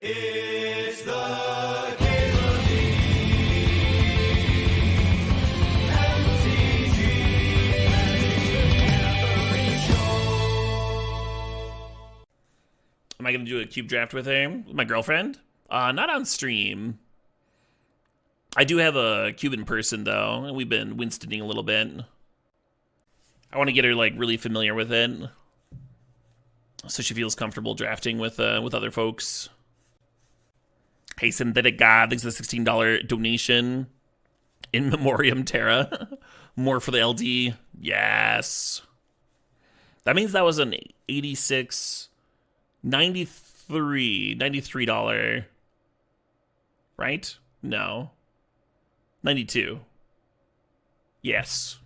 It's the Caitlin Am I going to do a cube draft with her? With my girlfriend? Not on stream. I do have a cube in person, though, and we've been Winstoning a little bit. I want to get her, like, really familiar with it, so she feels comfortable drafting with other folks. Hey, Synthetic God, thanks for the $16 donation. In Memoriam Terra. More for the LD. Yes. That means that was an $93, right? No. 92. Yes.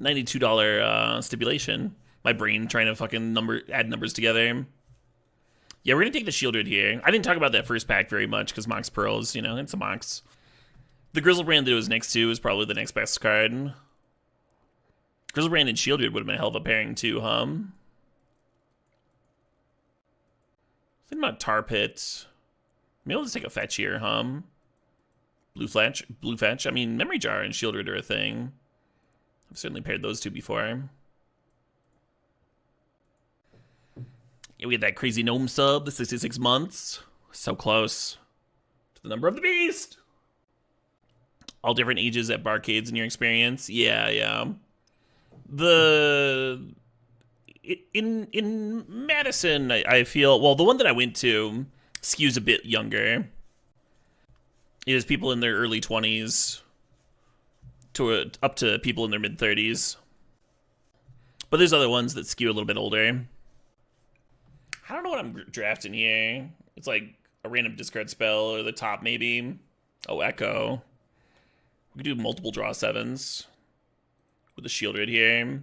$92 stipulation. My brain trying to fucking add numbers together. Yeah, we're gonna take the Shieldred here. I didn't talk about that first pack very much because Mox Pearls, you know, it's a Mox. The Grizzlebrand that it was next to is probably the next best card. Grizzlebrand and Shieldred would have been a hell of a pairing too, huh? Think about Tar Pit. Maybe I'll just take a fetch here, Blue fetch. I mean, Memory Jar and Shieldred are a thing. I've certainly paired those two before. Yeah, we had that crazy gnome sub, the 66 months. So close to the number of the beast. All different ages at barcades in your experience. Yeah. In Madison, I feel, well, the one that I went to skews a bit younger. It is people in their early 20s to up to people in their mid 30s. But there's other ones that skew a little bit older. I don't know what I'm drafting here. It's like a random discard spell or the top maybe. Oh, Echo. We could do multiple draw 7s with a Shieldred here.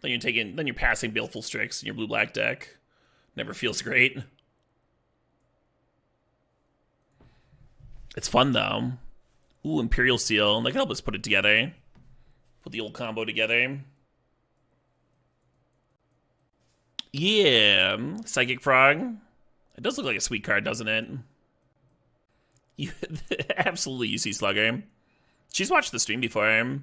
Then you're passing Baleful Strix in your blue-black deck. Never feels great. It's fun, though. Ooh, Imperial Seal. That can help us put it together. Put the old combo together. Yeah. Psychic Frog. It does look like a sweet card, doesn't it? Absolutely, you see Slugger. She's watched the stream before.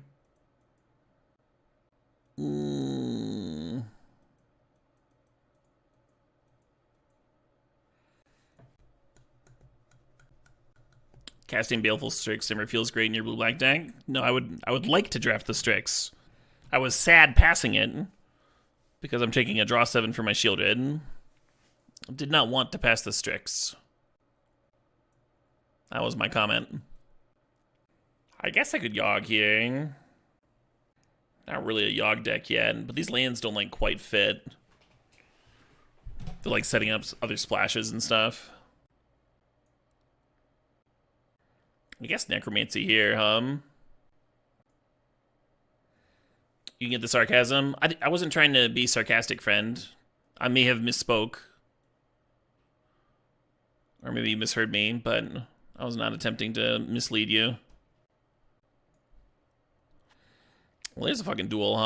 Casting Baleful Strix never feels great in your blue-black deck. No, I would like to draft the Strix. I was sad passing it because I'm taking a draw 7 for my Shieldred. I did not want to pass the Strix. That was my comment. I guess I could Yogg here. Not really a Yogg deck yet, but these lands don't like quite fit. They're like setting up other splashes and stuff. I guess Necromancy here, You can get the sarcasm. I wasn't trying to be sarcastic, friend. I may have misspoke. Or maybe you misheard me, but I was not attempting to mislead you. Well, there's a fucking duel,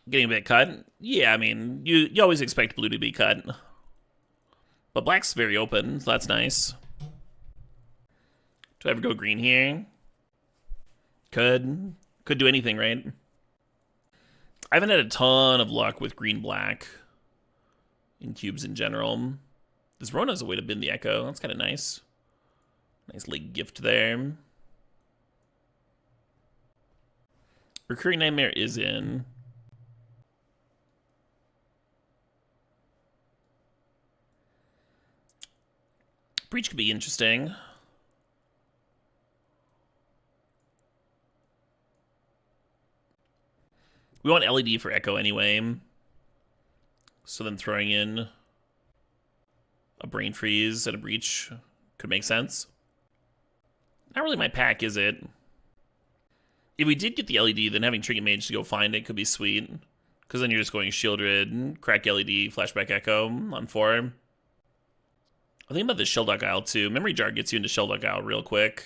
Getting a bit cut? Yeah, I mean, you always expect blue to be cut. But black's very open, so that's nice. Do I ever go green here? Could do anything, right? I haven't had a ton of luck with green-black in cubes in general. This Rona's a way to bin the Echo. That's kind of nice. Nice late gift there. Recurring Nightmare is in. Breach could be interesting. We want LED for Echo anyway. So then throwing in a Brain Freeze and a Breach could make sense. Not really my pack, is it? If we did get the LED, then having Trinket Mage to go find it could be sweet. Because then you're just going Shieldred, Crack LED, Flashback Echo on 4. I think about the Shelduck Isle too. Memory Jar gets you into Shelduck Isle real quick.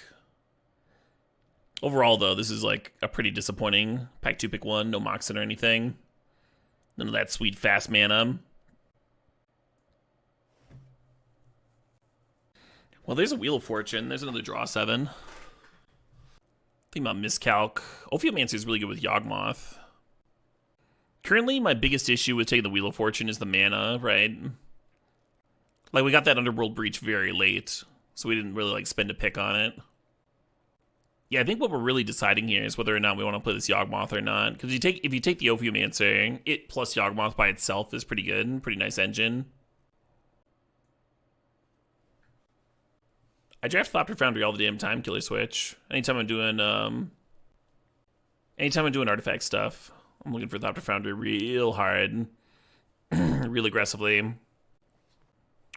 Overall, though, this is like a pretty disappointing pack 2, pick 1, no Moxen or anything. None of that sweet fast mana. Well, there's a Wheel of Fortune. There's another draw 7. Think about miscalc. Ophiomancer is really good with Yawgmoth. Currently, my biggest issue with taking the Wheel of Fortune is the mana, right? Like, we got that Underworld Breach very late, so we didn't really, like, spend a pick on it. Yeah, I think what we're really deciding here is whether or not we want to play this Yawgmoth or not. Because if you take the Ophiomancer, it plus Yawgmoth by itself is pretty good. Pretty nice engine. I draft Thopter Foundry all the damn time, Killer Switch. Anytime I'm doing artifact stuff, I'm looking for Thopter Foundry real hard. Real aggressively.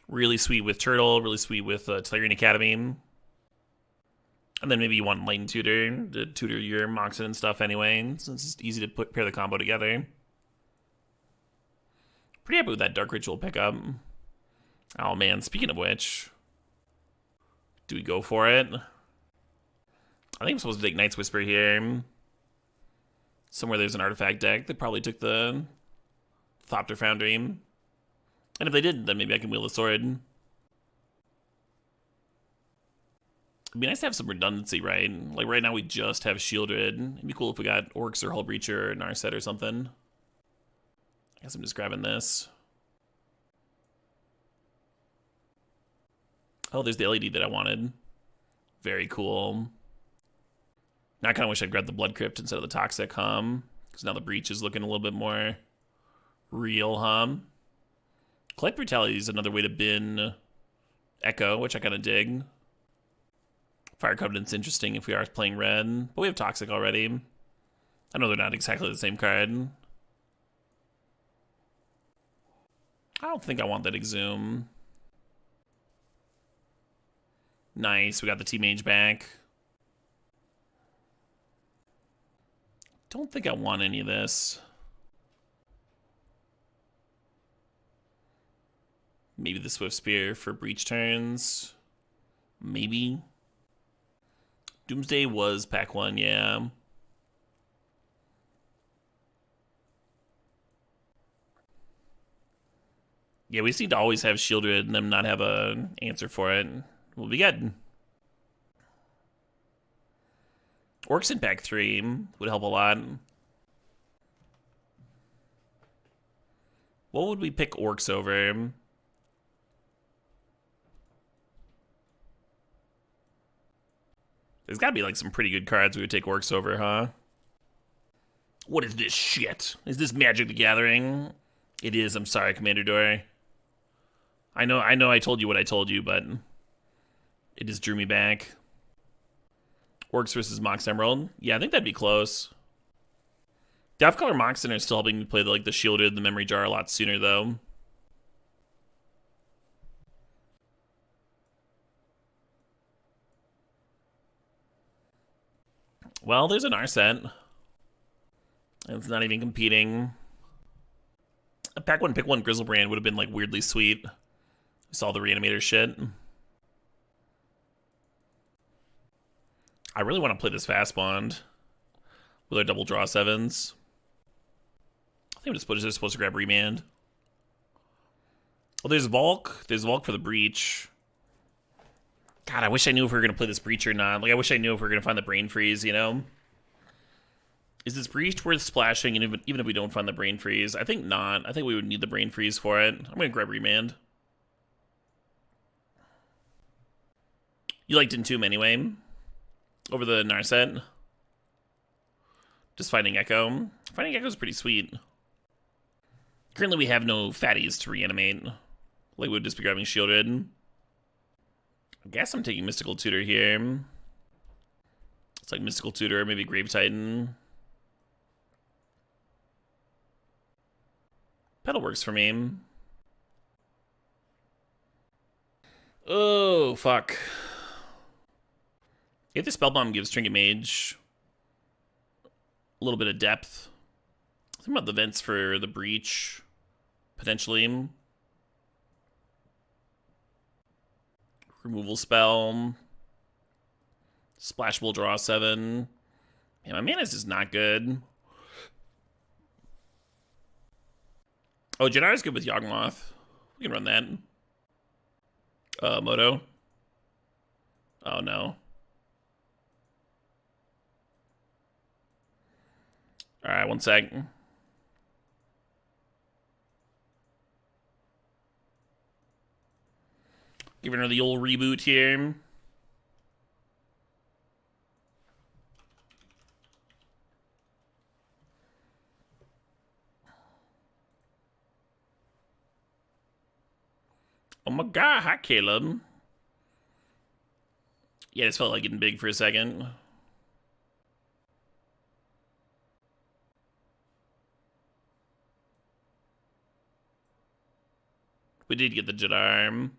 Really sweet with Turtle, really sweet with Tellurian Academy. And then maybe you want Enlightened Tutor to tutor your Moxen and stuff anyway, since it's easy to pair the combo together. Pretty happy with that Dark Ritual pickup. Oh man, speaking of which, do we go for it? I think I'm supposed to take Night's Whisper here. Somewhere there's an artifact deck that probably took the Thopter Foundry. And if they didn't, then maybe I can wield the sword. It'd be nice to have some redundancy, right? Like right now we just have Shieldred. It'd be cool if we got Orcs or Hull Breacher or Narset or something. I guess I'm just grabbing this. Oh, there's the LED that I wanted. Very cool. Now I kind of wish I'd grabbed the Blood Crypt instead of the Toxic, because now the Breach is looking a little bit more real, Collect Brutality is another way to bin Echo, which I kind of dig. Fire Covenant's interesting if we are playing red, but we have Toxic already. I know they're not exactly the same card. I don't think I want that Exhume. Nice, we got the T-Mage back. Don't think I want any of this. Maybe the Swift Spear for Breach turns. Maybe. Doomsday was pack 1, yeah. Yeah, we just need to always have Shieldred and them not have an answer for it. We'll be good. Orcs in pack 3 would help a lot. What would we pick Orcs over? There's gotta be like some pretty good cards we would take Orcs over, huh? What is this shit? Is this Magic the Gathering? It is, I'm sorry, Commander Dory. I know I told you what I told you, but it just drew me back. Orcs versus Mox Emerald. Yeah, I think that'd be close. Deathcaller Moxen are still helping me play the Shielded, the Memory Jar a lot sooner, though. Well, there's an Narset. It's not even competing. A pack 1, pick 1 Grizzlebrand would have been, like, weirdly sweet. We saw the Reanimator shit. I really want to play this Fast Bond with our double draw 7s. I think I'm just supposed to grab Remand. Well, there's Volk. There's Volk for the Breach. God, I wish I knew if we were going to play this Breach or not. Like, I wish I knew if we were going to find the Brain Freeze, you know? Is this Breach worth splashing even if we don't find the Brain Freeze? I think not. I think we would need the Brain Freeze for it. I'm going to grab Remand. You liked Entomb anyway? Over the Narset? Just finding Echo. Finding Echo is pretty sweet. Currently we have no fatties to reanimate. Like, we'd just be grabbing Shieldred. I guess I'm taking Mystical Tutor here. It's like Mystical Tutor, maybe Grave Titan. Pedal works for me. Oh, fuck. If the Spellbomb gives Trinket Mage a little bit of depth. Think about the vents for the Breach, potentially. Removal spell. Splashable draw 7. Yeah, my mana is just not good. Oh, Jedi's good with Yawgmoth. We can run that. Moto. Oh no. Alright, one sec. Giving her the old reboot here. Oh my god, hi Caleb. Yeah, this felt like getting big for a second. We did get the Jedi.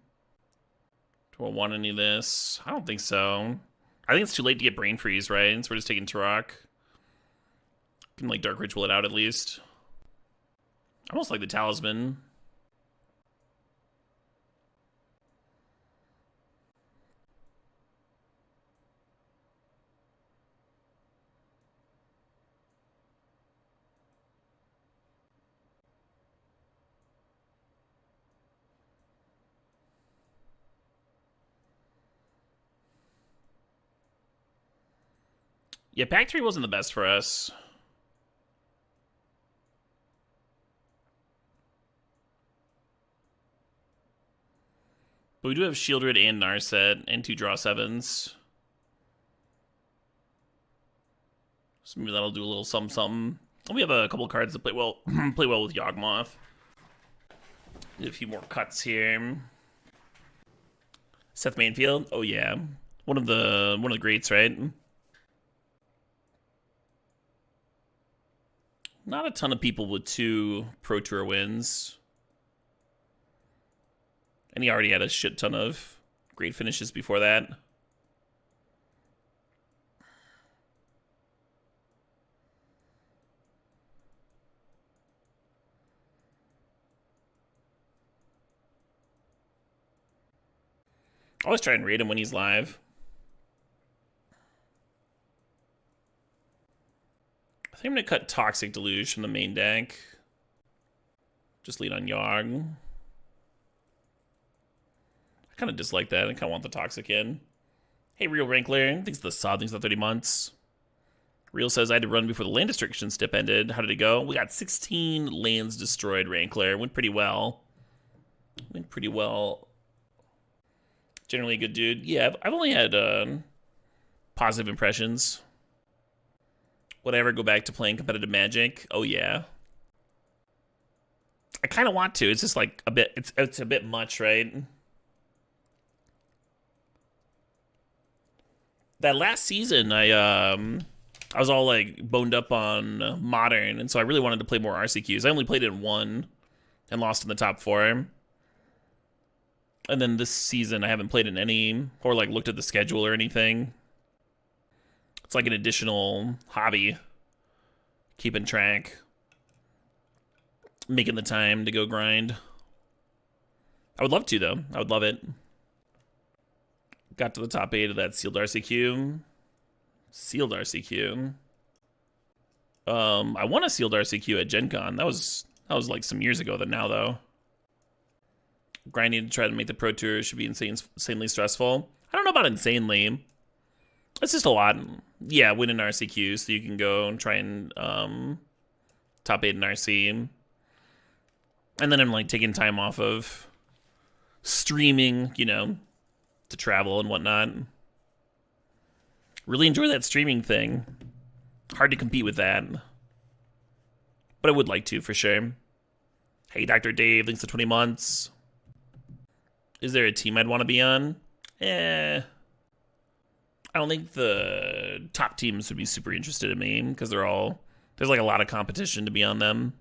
Do I want any of this? I don't think so. I think it's too late to get Brain Freeze, right? So we're just taking Turok. Can, like, Dark Ritual it out at least. I almost like the Talisman. Yeah, Pack 3 wasn't the best for us. But we do have Shieldred and Narset and 2 draw 7s. So maybe that'll do a little something. We have a couple cards that play well play well with Yawgmoth. Need a few more cuts here. Seth Manfield? Oh yeah. One of the greats, right? Not a ton of people with 2 Pro Tour wins. And he already had a shit ton of great finishes before that. Always try and rate him when he's live. I think I'm going to cut Toxic Deluge from the main deck. Just lead on Yogg. I kind of dislike that. I kind of want the Toxic in. Hey, Real Rankler. Thanks for the sod. Thanks for the 30 months. Real says, I had to run before the land destruction step ended. How did it go? We got 16 lands destroyed, Rankler. Went pretty well. Went pretty well. Generally a good dude. Yeah, I've only had positive impressions. Would I ever go back to playing competitive Magic? Oh, yeah. I kind of want to. It's just like a bit, it's a bit much, right? That last season, I was all like boned up on Modern, and so I really wanted to play more RCQs. I only played it in 1 and lost in the top 4. And then this season, I haven't played in any or like looked at the schedule or anything. It's like an additional hobby. Keeping track. Making the time to go grind. I would love to, though. I would love it. Got to the top 8 of that sealed RCQ. Sealed RCQ. I won a sealed RCQ at Gen Con. That was like some years ago now, though. Grinding to try to make the Pro Tour should be insanely stressful. I don't know about insanely. It's just a lot. Yeah, win an RCQ so you can go and try and top 8 in RC. And then I'm like taking time off of streaming, you know, to travel and whatnot. Really enjoy that streaming thing. Hard to compete with that. But I would like to, for sure. Hey, Dr. Dave, thanks to 20 months. Is there a team I'd want to be on? I don't think the top teams would be super interested in me because there's like a lot of competition to be on them.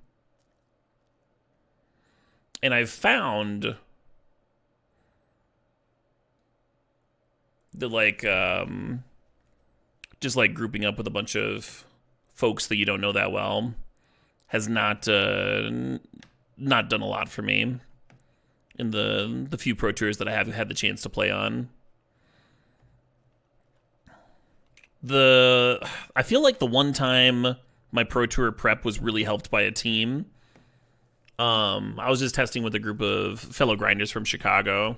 And I've found that like just like grouping up with a bunch of folks that you don't know that well has not done a lot for me in the few Pro Tours that I have had the chance to play on. I feel like the one time my Pro Tour prep was really helped by a team. I was just testing with a group of fellow grinders from Chicago.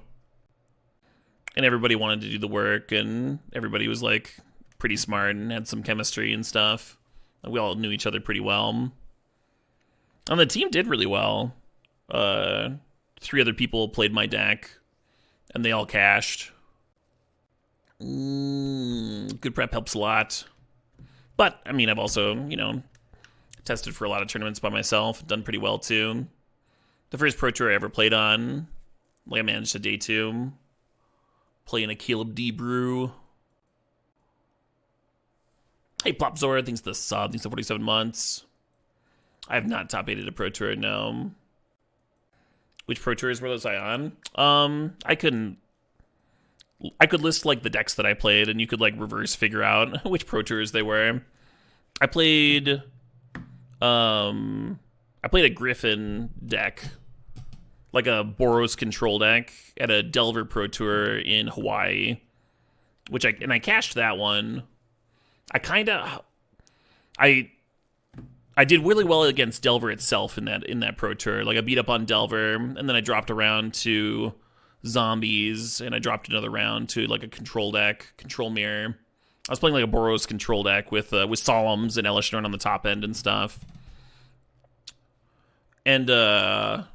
and everybody wanted to do the work, and everybody was like pretty smart and had some chemistry and stuff. We all knew each other pretty well. And the team did really well. 3 other people played my deck, and they all cashed. Good prep helps a lot. But, I mean, I've also, tested for a lot of tournaments by myself, done pretty well too. The first Pro Tour I ever played on, I managed a day 2, playing a Caleb D. Brew. Hey, Plop Zora, thanks for the sub, thanks for 47 months. I have not top 8'd a Pro Tour, no. Which Pro Tours were those I on? I could list like the decks that I played, and you could like reverse figure out which Pro Tours they were. I played a Griffin deck, like a Boros control deck at a Delver Pro Tour in Hawaii, I cashed that one. I did really well against Delver itself in that Pro Tour. Like I beat up on Delver, and then I dropped a round to Zombies, and I dropped another round to like a control deck, Control Mirror. I was playing like a Boros control deck with Solemns and Elishnorn on the top end and stuff. And it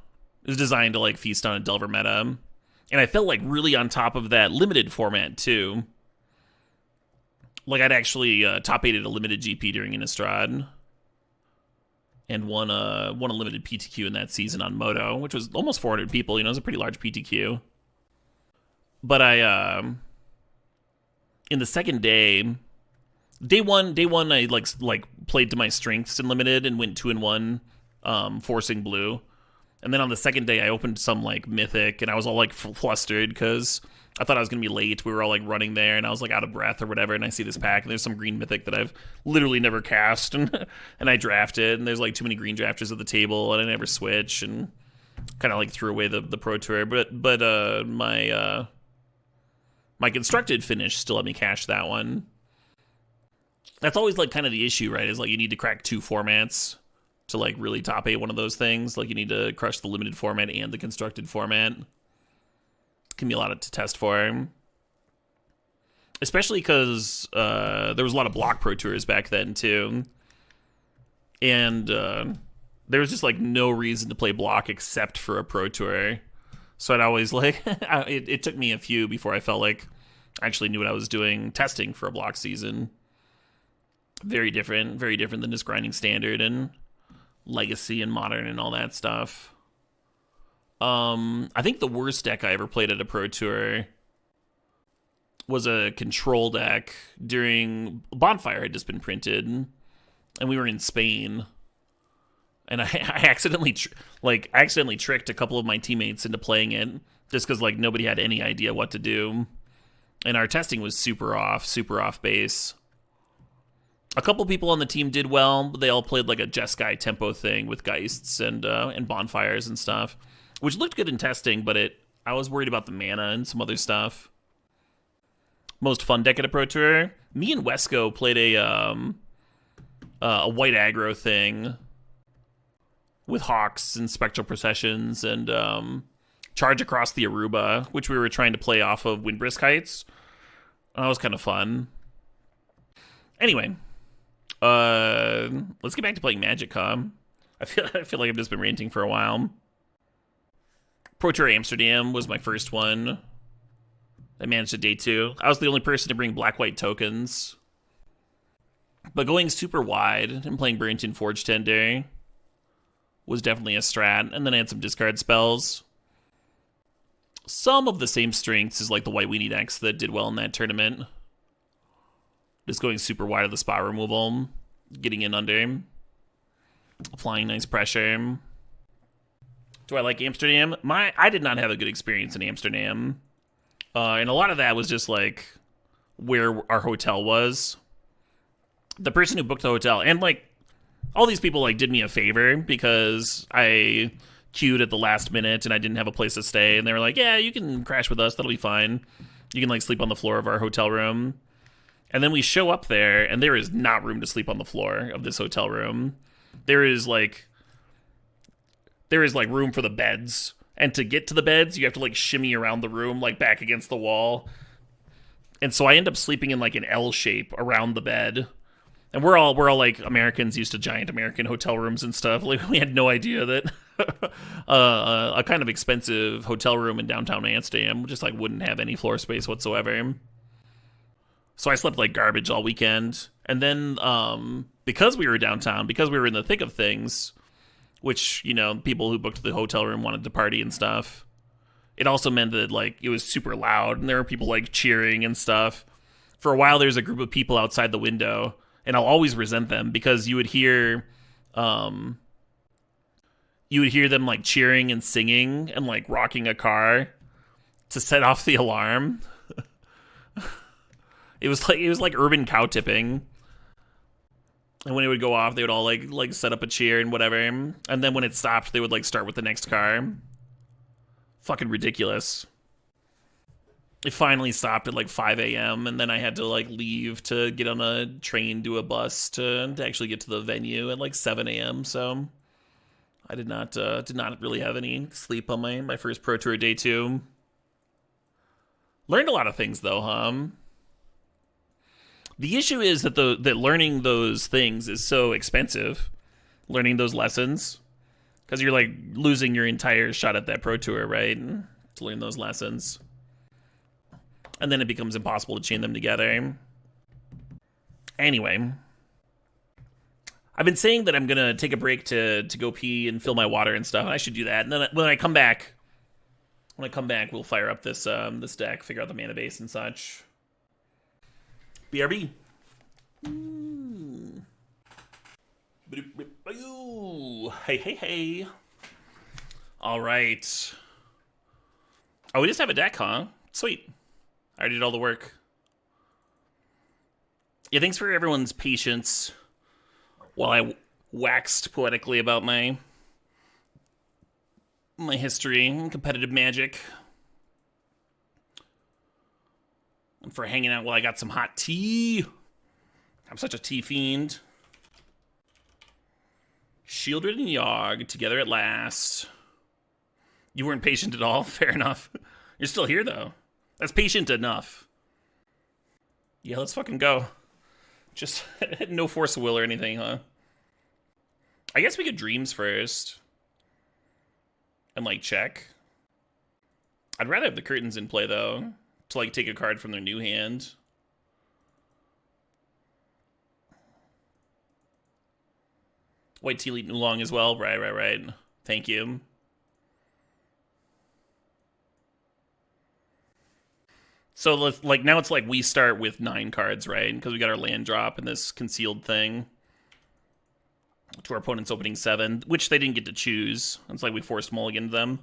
was designed to like feast on a Delver meta. And I felt like really on top of that limited format too. Like I'd actually top 8'd a limited GP during Innistrad. And won a limited PTQ in that season on Moto, which was almost 400 people. It was a pretty large PTQ. But I, in the second day one, I like played to my strengths in limited and went 2-1, forcing blue. And then on the second day, I opened some like mythic, and I was all like flustered because I thought I was gonna be late. We were all like running there, and I was like out of breath or whatever. And I see this pack, and there's some green mythic that I've literally never cast, and I drafted. And there's like too many green drafters at the table, and I never switch, and kind of like threw away the Pro Tour. But my constructed finish still let me cash that one. That's always like kind of the issue, right? Is like you need to crack 2 formats to like really top 8 one of those things. Like you need to crush the limited format and the constructed format. Can be a lot to test for, especially because there was a lot of block Pro Tours back then too, and there was just like no reason to play block except for a Pro Tour. So I'd always like it took me a few before I felt like I actually knew what I was doing testing for a block season. Very different than just grinding standard and legacy and modern and all that stuff. I think the worst deck I ever played at a Pro Tour was a control deck during Bonfire had just been printed, and we were in Spain, and I accidentally tricked a couple of my teammates into playing it just because like nobody had any idea what to do, and our testing was super off base. A couple people on the team did well, but they all played like a Jeskai tempo thing with Geists and Bonfires and stuff, which looked good in testing, but I was worried about the mana and some other stuff. Most fun deck at a Pro Tour. Me and Wesco played a white aggro thing with Hawks and Spectral Processions and Charge Across the Aruba, which we were trying to play off of Windbrisk Heights. That was kind of fun. Anyway, let's get back to playing Magic Com. I feel like I've just been ranting for a while. Pro Tour Amsterdam was my first one. I managed a day 2. I was the only person to bring black-white tokens. But going super wide and playing Burrington Forge Tender was definitely a strat. And then I had some discard spells. Some of the same strengths as like the White Weenie decks that did well in that tournament. Just going super wide of the spot removal. Getting in under. Applying nice pressure. Do I like Amsterdam? I did not have a good experience in Amsterdam. And a lot of that was just like where our hotel was. The person who booked the hotel, and like all these people like did me a favor because I queued at the last minute and I didn't have a place to stay. And they were like, yeah, you can crash with us. That'll be fine. You can like sleep on the floor of our hotel room. And then we show up there and there is not room to sleep on the floor of this hotel room. There is like room for the beds And to get to the beds, you have to like shimmy around the room, like back against the wall. And so I end up sleeping in like an L shape around the bed. And we're all like Americans used to giant American hotel rooms and stuff. Like we had no idea that a kind of expensive hotel room in downtown Amsterdam just like wouldn't have any floor space whatsoever. So I slept like garbage all weekend. And then because we were downtown, because we were in the thick of things, which, you know, people who booked the hotel room wanted to party and stuff, it also meant that like it was super loud and there were people like cheering and stuff. For a while there's a group of people outside the window, and I'll always resent them because you would hear them like cheering and singing and like rocking a car to set off the alarm. It was like urban cow tipping. And when it would go off, they would all like set up a cheer and whatever. And then when it stopped, they would like start with the next car. Fucking ridiculous. It finally stopped at like 5 a.m. and then I had to like leave to get on a train to a bus to actually get to the venue at like 7 a.m. So I did not really have any sleep on my first Pro Tour day 2. Learned a lot of things though, The issue is that that learning those things is so expensive, learning those lessons, because you're like losing your entire shot at that Pro Tour, right? To learn those lessons. And then it becomes impossible to chain them together. Anyway, I've been saying that I'm going to take a break to go pee and fill my water and stuff. I should do that. And then when I come back, we'll fire up this this deck, figure out the mana base and such. BRB. Hey. All right. Oh, we just have a deck, huh? Sweet. I already did all the work. Yeah, thanks for everyone's patience while I waxed poetically about my history and competitive Magic. And for hanging out while I got some hot tea. I'm such a tea fiend. Shieldred and Yogg together at last. You weren't patient at all? Fair enough. You're still here, though. That's patient enough. Yeah, let's fucking go. Just no force of will or anything, huh? I guess we could Dreams first. And, like, check. I'd rather have the Curtains in play, though. To, like, take a card from their new hand. White Tea Leaf Oolong as well. Right. Thank you. So, like, now it's like we start with 9 cards, right? Because we got our land drop and this concealed thing. To our opponent's opening 7, which they didn't get to choose. It's like we forced mulligan to them.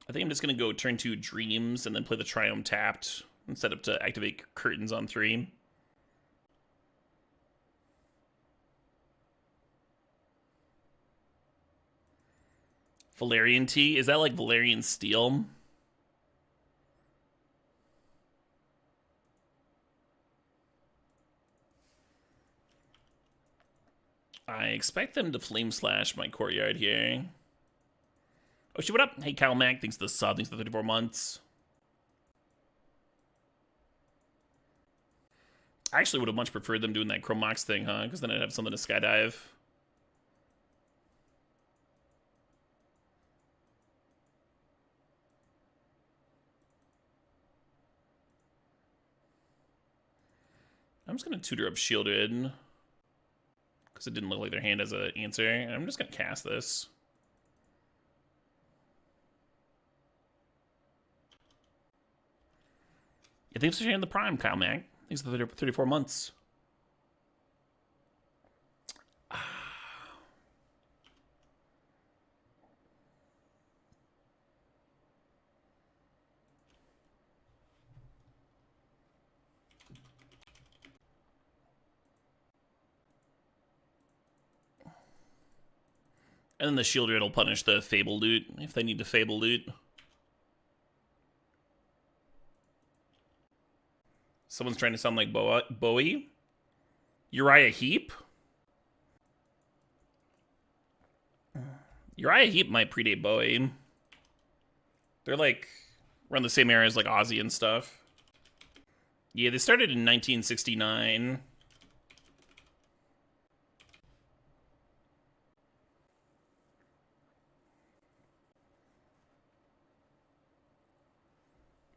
I think I'm just going to go turn 2 Dreams and then play the Triome tapped and set up to activate Curtains on 3. Valerian Tea? Is that like Valerian Steel? I expect them to Flame Slash my Courtyard here. Oh shit, what up? Hey, Cal Mac, thanks for the sub, thanks for the 34 months. I actually would have much preferred them doing that Chrome Mox thing, huh? Because then I'd have something to skydive. I'm just going to tutor up Shieldred. Because it didn't look like their hand has an answer. And I'm just going to cast this. Yeah, thanks for sharing the Prime, Kyle Mac. Thanks for the 34 months. And then the Shieldred will punish the Fable loot if they need to Fable loot. Someone's trying to sound like Bowie. Uriah Heep? Uriah Heep might predate Bowie. They're like around the same era as like Aussie and stuff. Yeah, they started in 1969.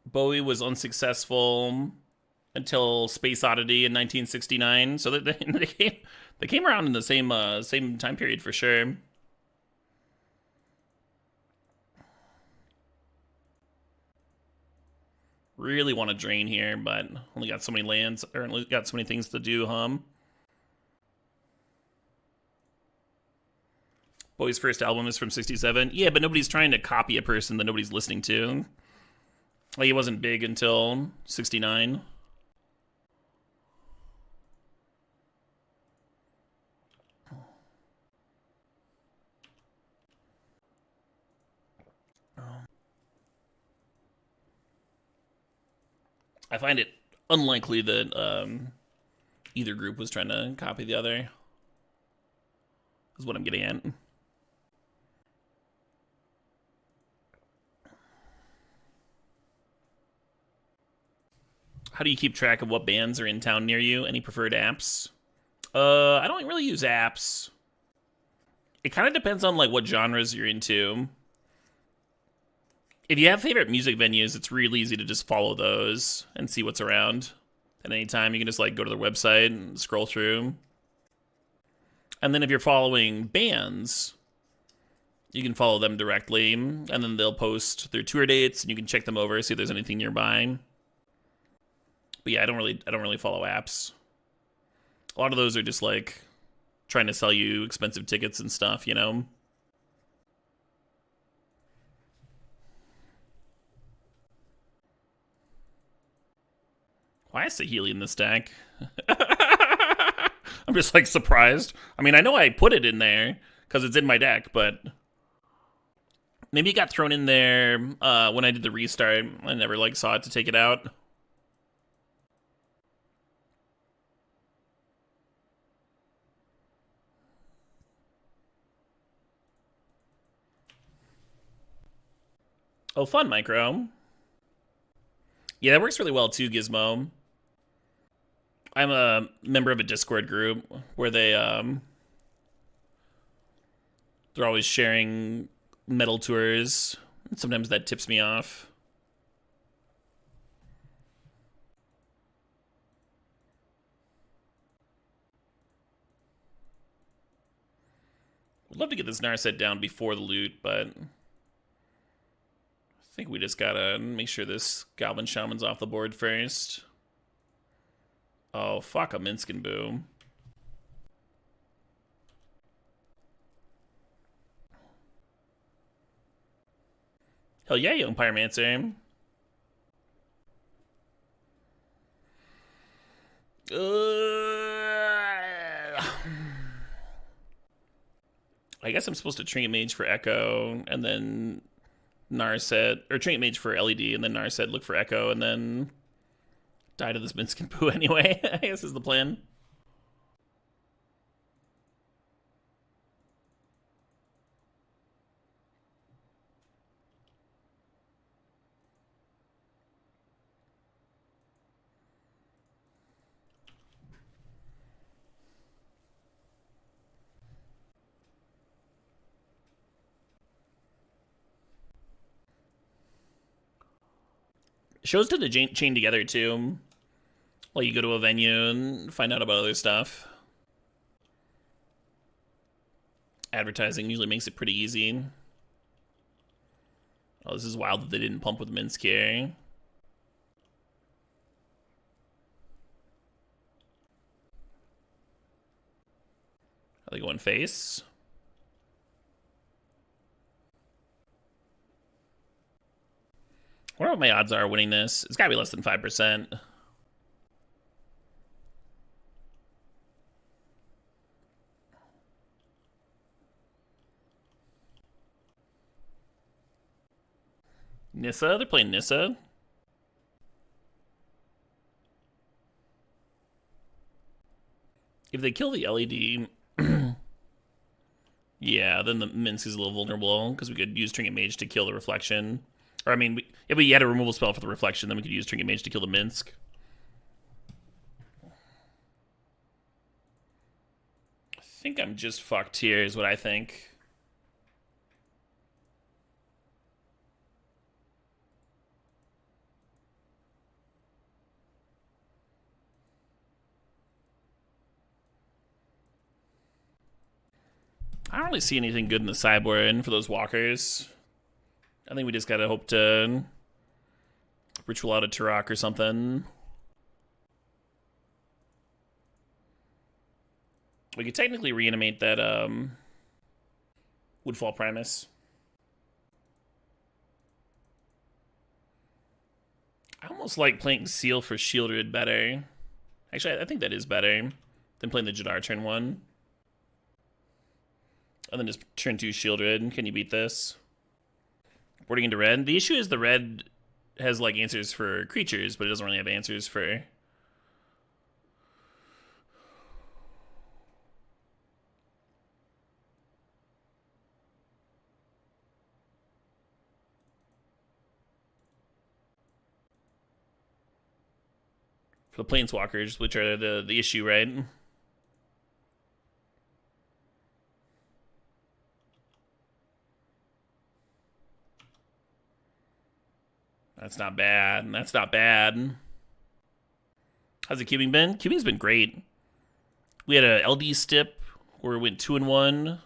Bowie was unsuccessful until Space Oddity in 1969. So they came around in the same time period for sure. Really want to drain here, but only got so many lands, or only got so many things to do. Bowie's first album is from '67. Yeah, but nobody's trying to copy a person that nobody's listening to. Like, he wasn't big until '69. I find it unlikely that either group was trying to copy the other. Is what I'm getting at. How do you keep track of what bands are in town near you? Any preferred apps? I don't really use apps. It kind of depends on like what genres you're into. If you have favorite music venues, it's really easy to just follow those and see what's around. At any time, you can just like go to their website and scroll through. And then if you're following bands, you can follow them directly, and then they'll post their tour dates, and you can check them over, see if there's anything nearby. But yeah, I don't really follow apps. A lot of those are just like trying to sell you expensive tickets and stuff, you know? Why is Sahili in this deck? I'm just like surprised. I mean, I know I put it in there because it's in my deck, but maybe it got thrown in there when I did the restart. I never like saw it to take it out. Oh, fun, Micro. Yeah, that works really well too, Gizmo. I'm a member of a Discord group where they're always sharing metal tours. And sometimes that tips me off. Would love to get this Narset down before the loot, but I think we just gotta make sure this Goblin Shaman's off the board first. Oh, fuck a Minskin Boo. Hell yeah, young Pyromancer. I guess I'm supposed to Trinket Mage for Echo, and then Narset, or Trinket Mage for LED, and then Narset look for Echo, and then die to this Minskin Poo anyway, I guess is the plan. Shows tend to chain together too. Well, you go to a venue and find out about other stuff. Advertising usually makes it pretty easy. Oh, this is wild that they didn't pump with Minsc here. Are they going face? I wonder what my odds are winning this. It's gotta be less than 5%. Nissa? They're playing Nissa. If they kill the LED, yeah, then the Minsc is a little vulnerable because we could use Trinket Mage to kill the reflection. Or I mean, if we had a removal spell for the reflection, then we could use Trinket Mage to kill the Minsk. I think I'm just fucked here, is what I think. I don't really see anything good in the sideboard for those walkers. I think we just gotta hope to ritual out a Turok or something. We could technically reanimate that Woodfall Primus. I almost like playing Seal for Shieldred better. Actually, I think that is better than playing the Jadar turn 1. And then just turn 2 Shieldred. Can you beat this? Boarding into red. The issue is the red has like answers for creatures, but it doesn't really have answers for the planeswalkers, which are the issue, right? That's not bad. That's not bad. How's the cubing been? Cubing's been great. We had a LD stip where it went 2-1.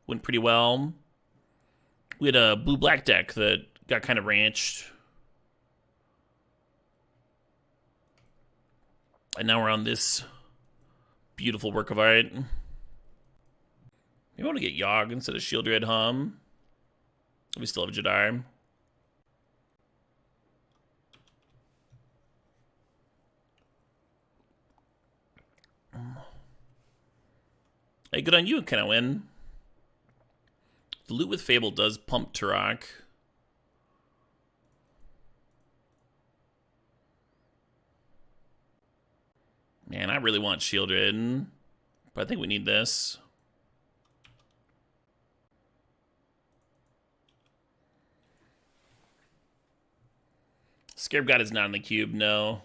Went pretty well. We had a blue-black deck that got kind of ranched. And now we're on this beautiful work of art. Maybe I want to get Yogg instead of Shieldred Hum. We still have Jadar. Hey, good on you, can I win? The loot with Fable does pump Turok. Man, I really want Shieldred, but I think we need this. Scarab God is not in the cube, no.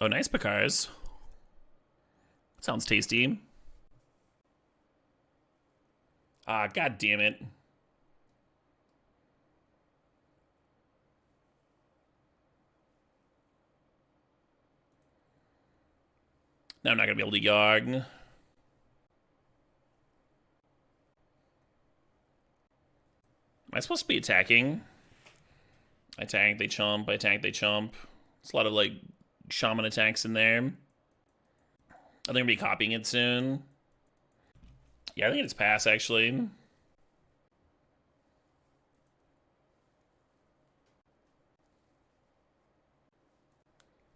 Oh, nice Picars. Sounds tasty. Ah, god damn it. Now I'm not gonna be able to Yogg. Am I supposed to be attacking? I tank, they chump, I tank, they chump. It's a lot of like shaman attacks in there. I think I'm gonna be copying it soon. Yeah, I think it's pass actually.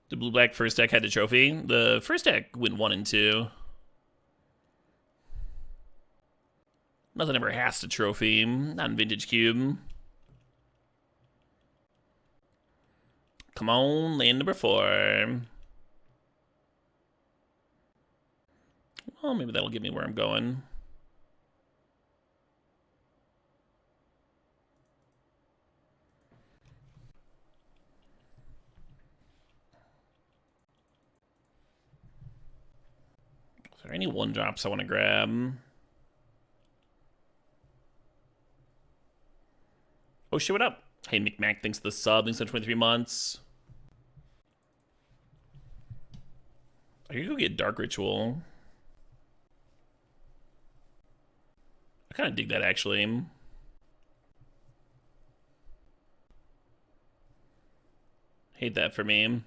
The blue-black first deck had the trophy. The first deck went 1 and 2. Nothing ever has to trophy. Not in Vintage Cube. Come on, land number 4. Well, maybe that'll get me where I'm going. Is there any 1-drops I want to grab? Oh shit, what up? Hey, McMac, thanks for the sub. Thanks for 23 months. I could go get Dark Ritual. I kind of dig that, actually. Hate that for me.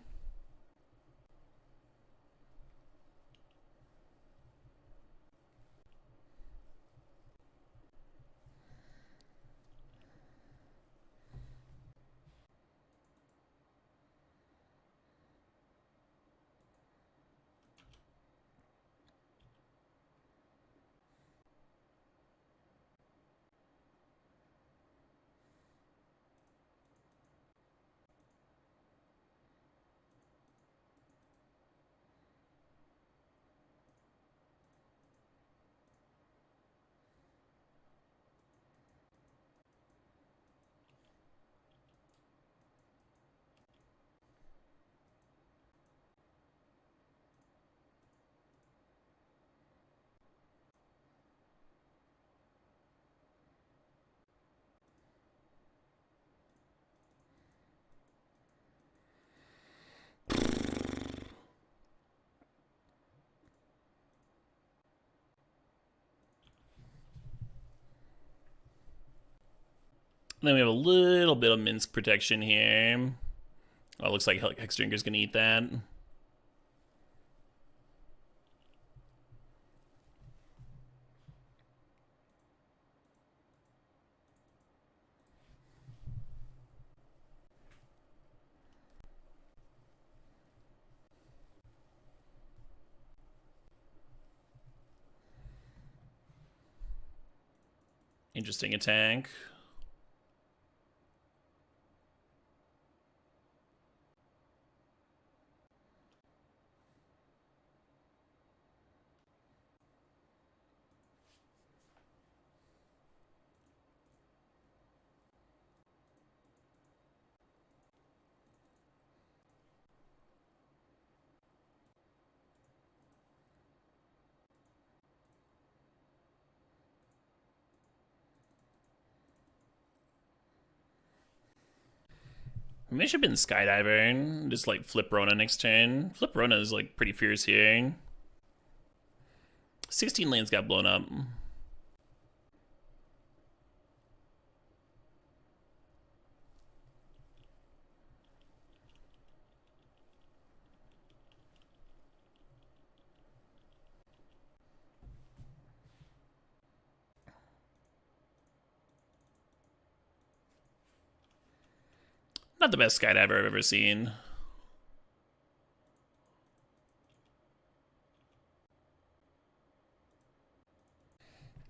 And then we have a little bit of Minsk protection here. Oh, looks like Hexdrinker's gonna eat that. Interesting attack. Maybe I should have been Skydiver. Just like flip Rona next turn. Flip Rona is like pretty fierce here. 16 lands got blown up. Not the best Skydiver I've ever seen.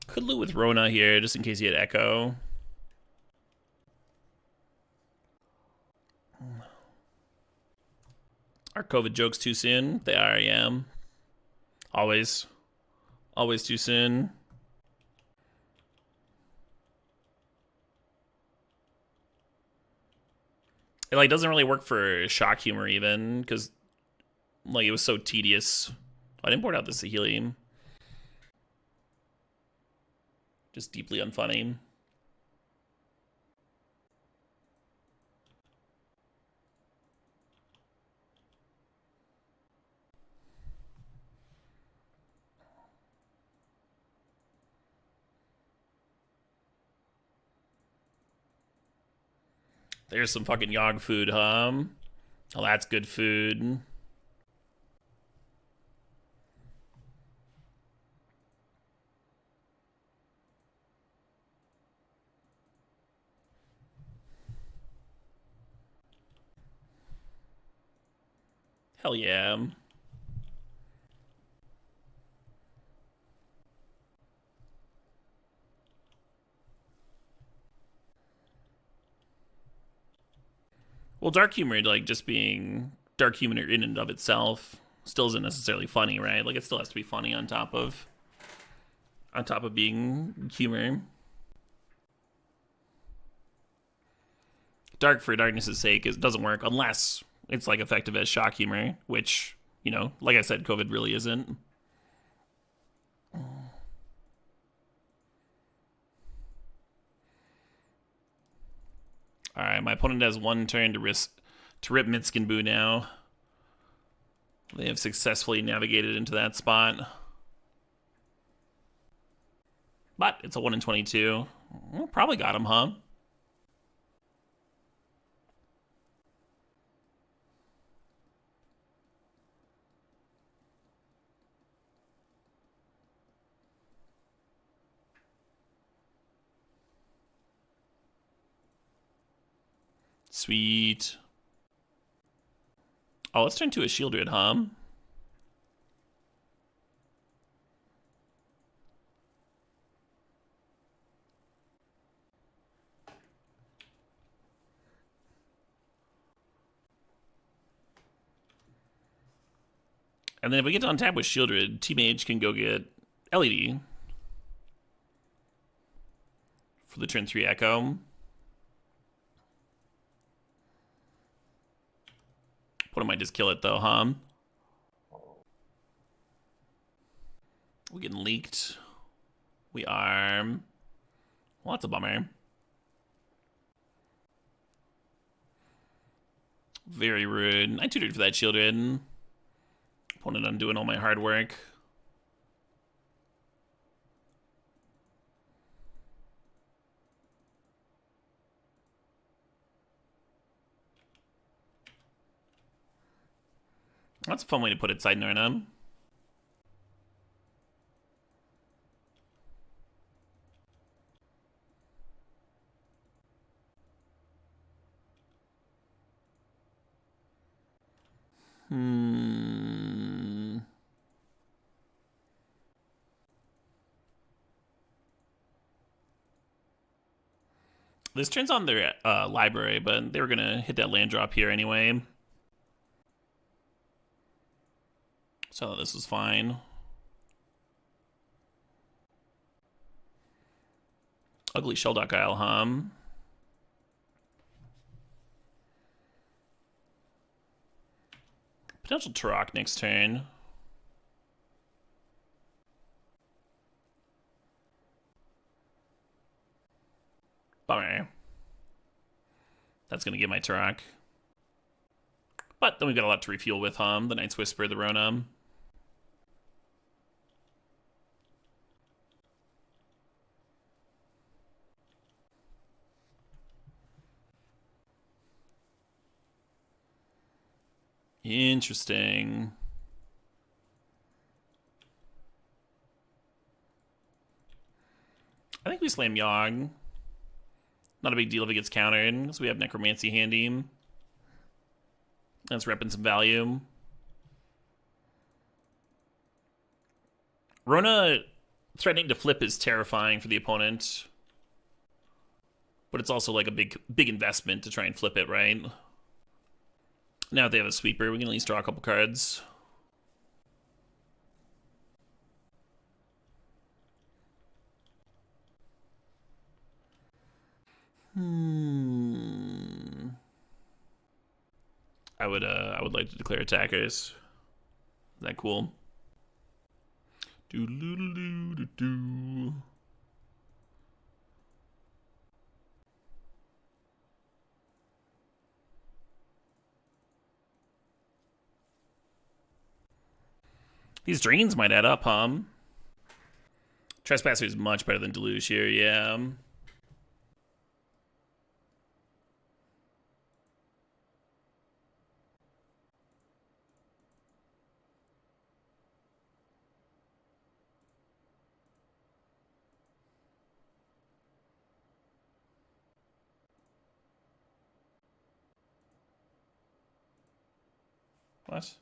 Could loot with Rona here, just in case he had Echo. Are COVID jokes too soon? They are, yeah. Always. Always too soon. It like doesn't really work for shock humor even, because like it was so tedious. I didn't board out the Sahelium. Just deeply unfunny. There's some fucking Yogg food, huh? Oh, that's good food. Hell yeah. Well, dark humor, like just being dark humor in and of itself, still isn't necessarily funny, right? Like it still has to be funny on top of being humor. Dark for darkness' sake doesn't work unless it's like effective as shock humor, which, you know, like I said, COVID really isn't. All right, my opponent has one turn to rip Minsk and Boo now. They have successfully navigated into that spot. But it's a 1 in 22. Well, probably got him, huh? Sweet. Oh, let's turn to a Shieldred, huh? And then if we get to untap with Shieldred, T-Mage can go get LED for the turn 3 Echo. What might just kill it though, huh? We're getting leaked. We are. Well, that's a bummer. Very rude. I tutored for that Shieldred. Opponent undoing all my hard work. That's a fun way to put it, Side Norna. This turns on their library, but they were going to hit that land drop here anyway. So this was fine. Ugly Sheldock Isle, huh? Potential Turok next turn. Bummer. That's going to get my Turok. But then we've got a lot to refuel with, the Night's Whisper, the Rona. Interesting. I think we slam Yogg. Not a big deal if it gets countered, because we have Necromancy handy. That's repping some value. Rona threatening to flip is terrifying for the opponent. But it's also like a big investment to try and flip it, right? Now if they have a sweeper, we can at least draw a couple cards. I would like to declare attackers. Is that cool? Do. These drains might add up, Trespasser is much better than Deluge here, yeah. What?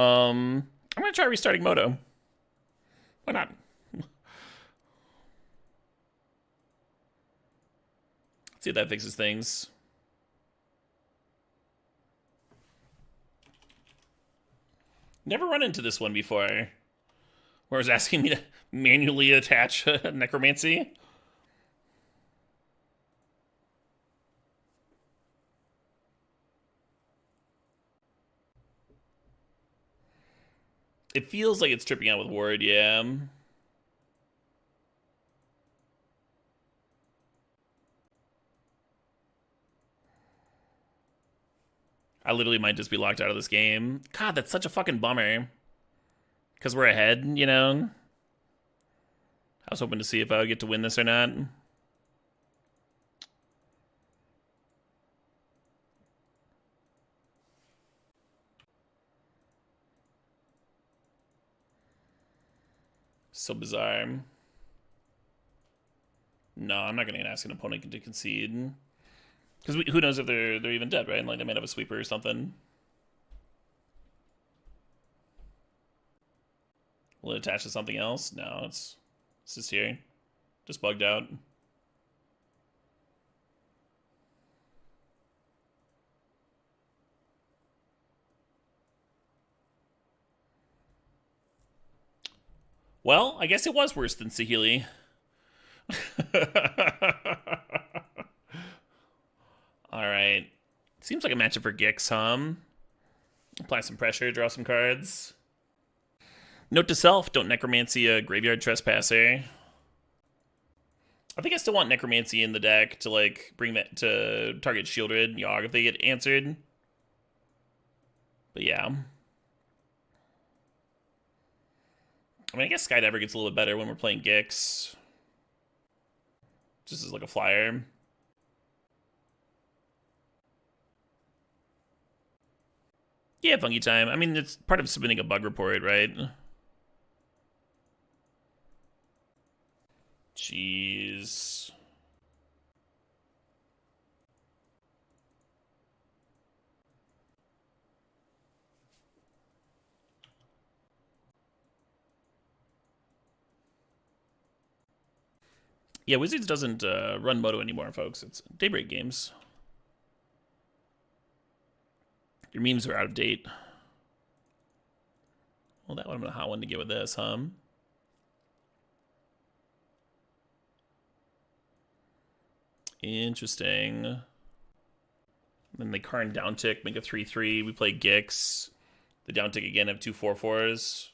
I'm gonna try restarting Moto. Why not? See if that fixes things. Never run into this one before, where it was asking me to manually attach Necromancy. It feels like it's tripping out with Ward, yeah. I literally might just be locked out of this game. God, that's such a fucking bummer. Because we're ahead, you know? I was hoping to see if I would get to win this or not. So bizarre. No, I'm not going to ask an opponent to concede. Because who knows if they're even dead, right? Like, they might have a sweeper or something. Will it attach to something else? No, it's just here. Just bugged out. Well, I guess it was worse than Saheeli. Alright. Seems like a matchup for Gix, Apply some pressure, draw some cards. Note to self, don't Necromancy a Graveyard Trespasser. I think I still want Necromancy in the deck to, like, bring that to target Shieldred and Yogg if they get answered. But yeah. I mean, I guess Skydiver gets a little bit better when we're playing Gix. Just as like a flyer. Yeah, Funky Time. I mean, it's part of submitting a bug report, right? Jeez. Yeah, Wizards doesn't run Moto anymore, folks. It's Daybreak Games. Your memes are out of date. Well, that would have been a hot one to get with this, huh? Interesting. Then they Karn down tick, make a 3/3. We play Gix. The down tick again have two 4/4s.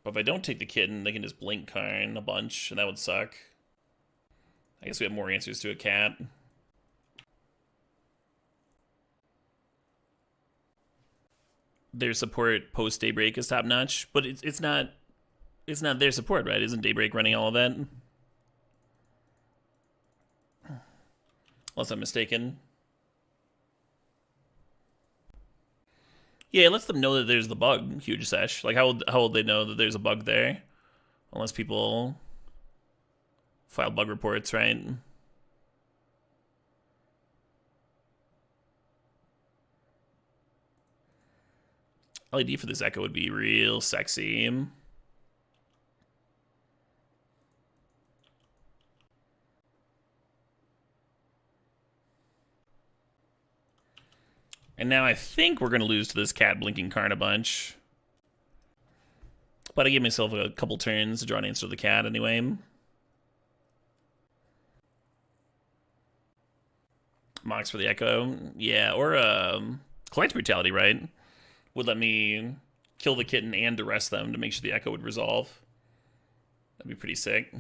But if I don't take the kitten, they can just blink Karn a bunch, and that would suck. I guess we have more answers to a cat. Their support post Daybreak is top notch, but it's not their support, right? Isn't Daybreak running all of that? Unless I'm mistaken. Yeah, it lets them know that there's the bug, Huge Sesh. Like, how would they know that there's a bug there? Unless people file bug reports, right? LED for this Echo would be real sexy. And now I think we're going to lose to this cat blinking Karn a bunch. But I gave myself a couple turns to draw an answer to the cat anyway. Mox for the Echo. Yeah, or Collect Brutality, right? Would let me kill the kitten and arrest them to make sure the Echo would resolve. That'd be pretty sick.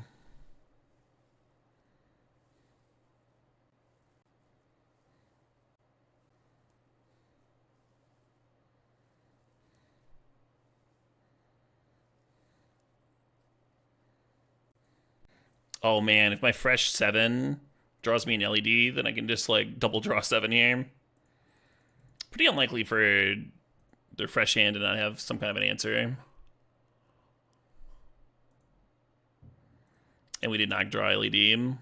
Oh man, if my fresh 7 draws me an LED, then I can just like double draw 7 here. Pretty unlikely for their fresh hand to not have some kind of an answer. And we did not draw LED.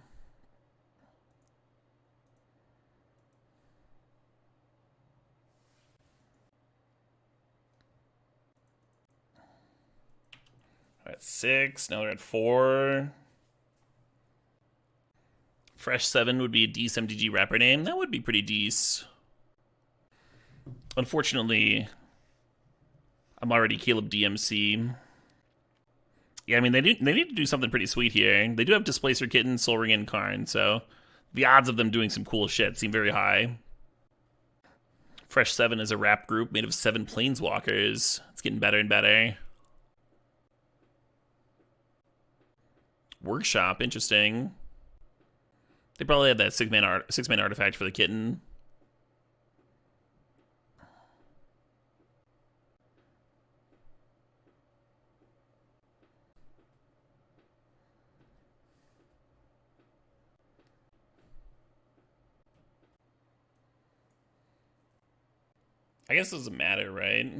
At 6, now we're at 4. Fresh 7 would be a decent MTG wrapper name. That would be pretty decent. Unfortunately, I'm already Caleb DMC. Yeah, I mean, they need to do something pretty sweet here. They do have Displacer Kitten, Soul Ring, and Karn, so the odds of them doing some cool shit seem very high. Fresh 7 is a rap group made of 7 planeswalkers. It's getting better and better. Workshop, interesting. They probably had that 6-man artifact for the kitten. I guess it doesn't matter, right?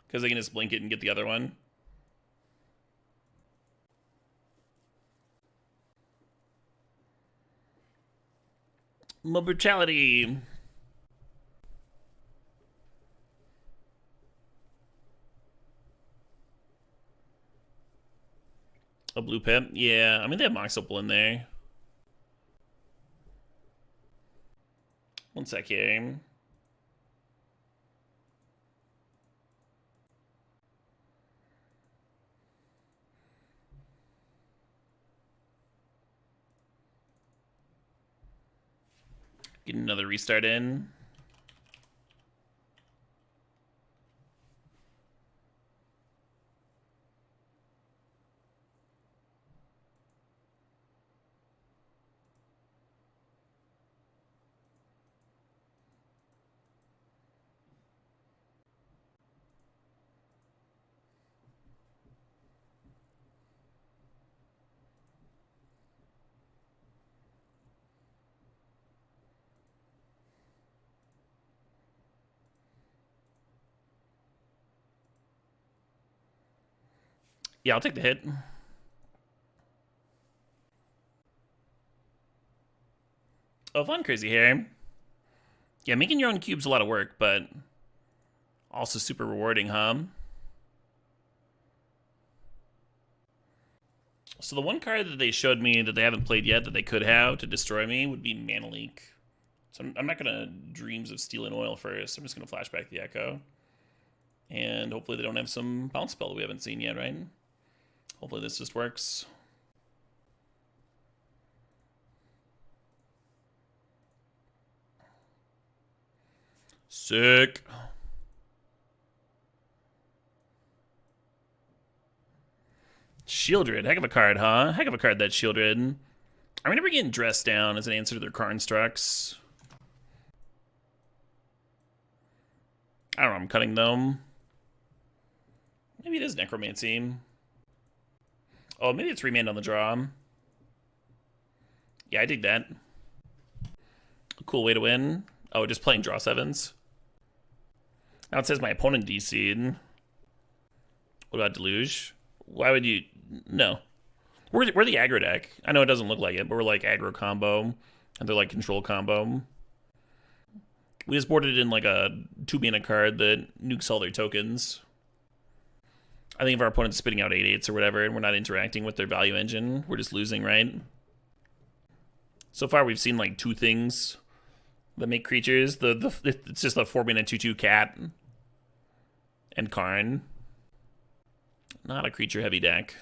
Because they can just blink it and get the other one. Brutality. A blue pip? Yeah, I mean, they have Mox Opal in there. One sec here. Get another restart in. Yeah, I'll take the hit. Oh, fun, crazy hair. Yeah, making your own cube's a lot of work, but also super rewarding, huh? So the one card that they showed me that they haven't played yet that they could have to destroy me would be Mana Leak. So I'm not gonna Dreams of Steel and Oil first. I'm just gonna flashback the Echo. And hopefully they don't have some bounce spell that we haven't seen yet, right? Hopefully this just works. Sick. Shieldred, heck of a card, huh? Heck of a card, that Shieldred. I remember getting dressed down as an answer to their car instructs. I don't know, I'm cutting them. Maybe it is Necromancy. Oh, maybe it's remand on the draw. Yeah, I dig that. A cool way to win. Oh, just playing draw sevens. Now it says my opponent DC'd. What about Deluge? Why would you... No. We're the aggro deck. I know it doesn't look like it, but we're like aggro combo. And they're like control combo. We just boarded in like a 2-mana card that nukes all their tokens. I think if our opponent's spitting out 8/8s or whatever, and we're not interacting with their value engine, we're just losing, right? So far, we've seen like 2 things that make creatures. It's just a 4-mana 2/2 cat and Karn. Not a creature-heavy deck.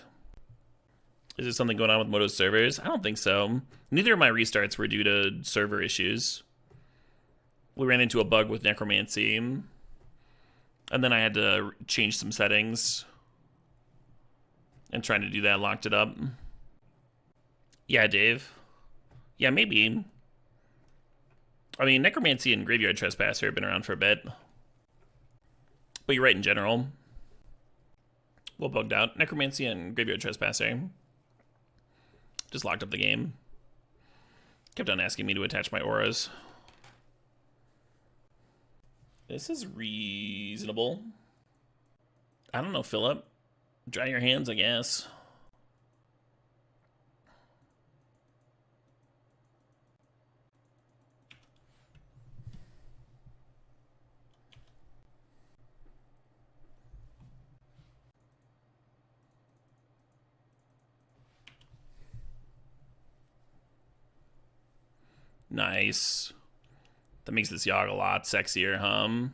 Is there something going on with Moto's servers? I don't think so. Neither of my restarts were due to server issues. We ran into a bug with Necromancy, and then I had to change some settings. And trying to do that locked it up. Yeah, Dave. Yeah, maybe. I mean, Necromancy and Graveyard Trespasser have been around for a bit. But you're right in general. Well bugged out. Necromancy and Graveyard Trespasser. Just locked up the game. Kept on asking me to attach my auras. This is reasonable. I don't know, Philip. Dry your hands, I guess. Nice. That makes this Yogg a lot sexier, huh?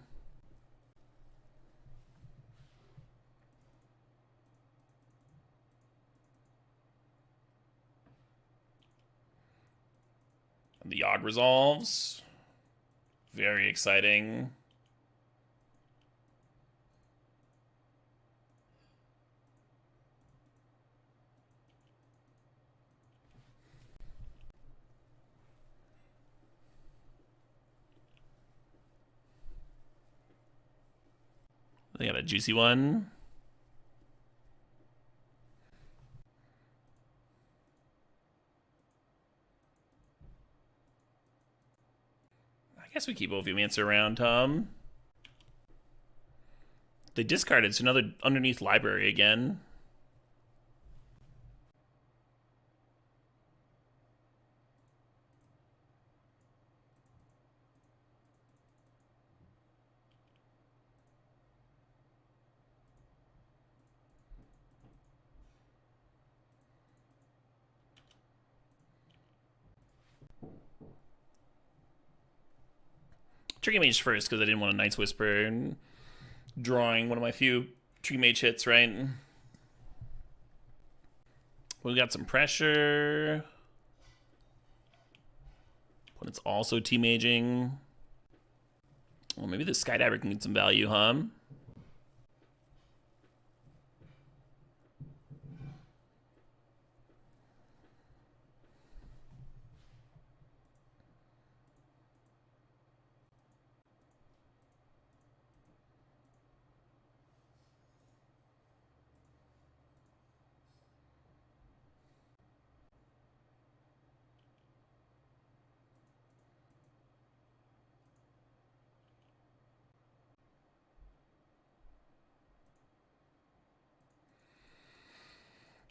The Yogg resolves. Very exciting. They got a juicy one. I guess we keep Ophiomancer around, They discarded, so another underneath library again. Trigger Mage first, because I didn't want a Night's Whisper and drawing one of my few Trigger Mage hits, right? We got some pressure. Opponent's also T-Maging. Well, maybe the Skydiver can get some value, huh?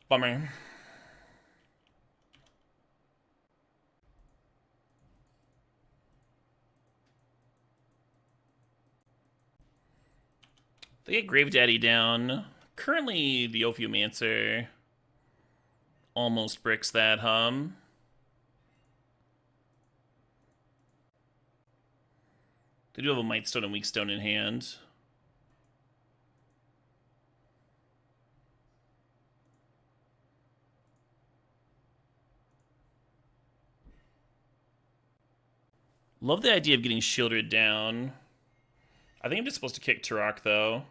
Bummer. They get Grave Daddy down. Currently, the Ophiomancer almost bricks that hum. They do have a Might Stone and Weak Stone in hand. Love the idea of getting shielded down. I think I'm just supposed to kick Turok, though.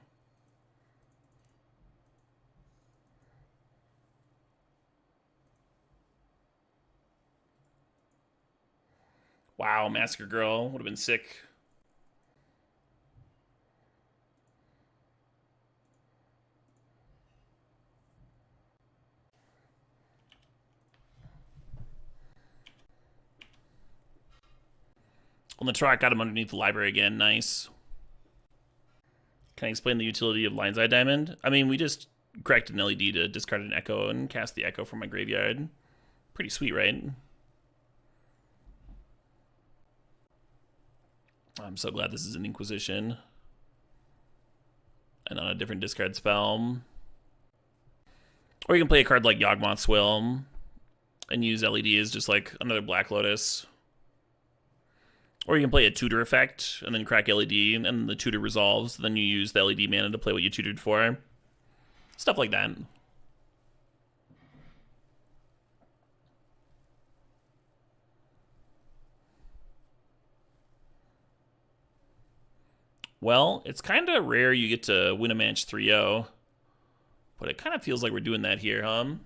Wow, Massacre Girl would have been sick. Well, the Turok got him underneath the library again. Nice. Can I explain the utility of Lion's Eye Diamond? I mean, we just cracked an LED to discard an Echo and cast the Echo from my graveyard. Pretty sweet, right? I'm so glad this is an Inquisition. And on a different discard spell. Or you can play a card like Yawgmoth's Will and use LED as just like another Black Lotus. Or you can play a tutor effect and then crack LED and the tutor resolves. Then you use the LED mana to play what you tutored for. Stuff like that. Well, it's kind of rare you get to win a match 3-0. But it kind of feels like we're doing that here, huh?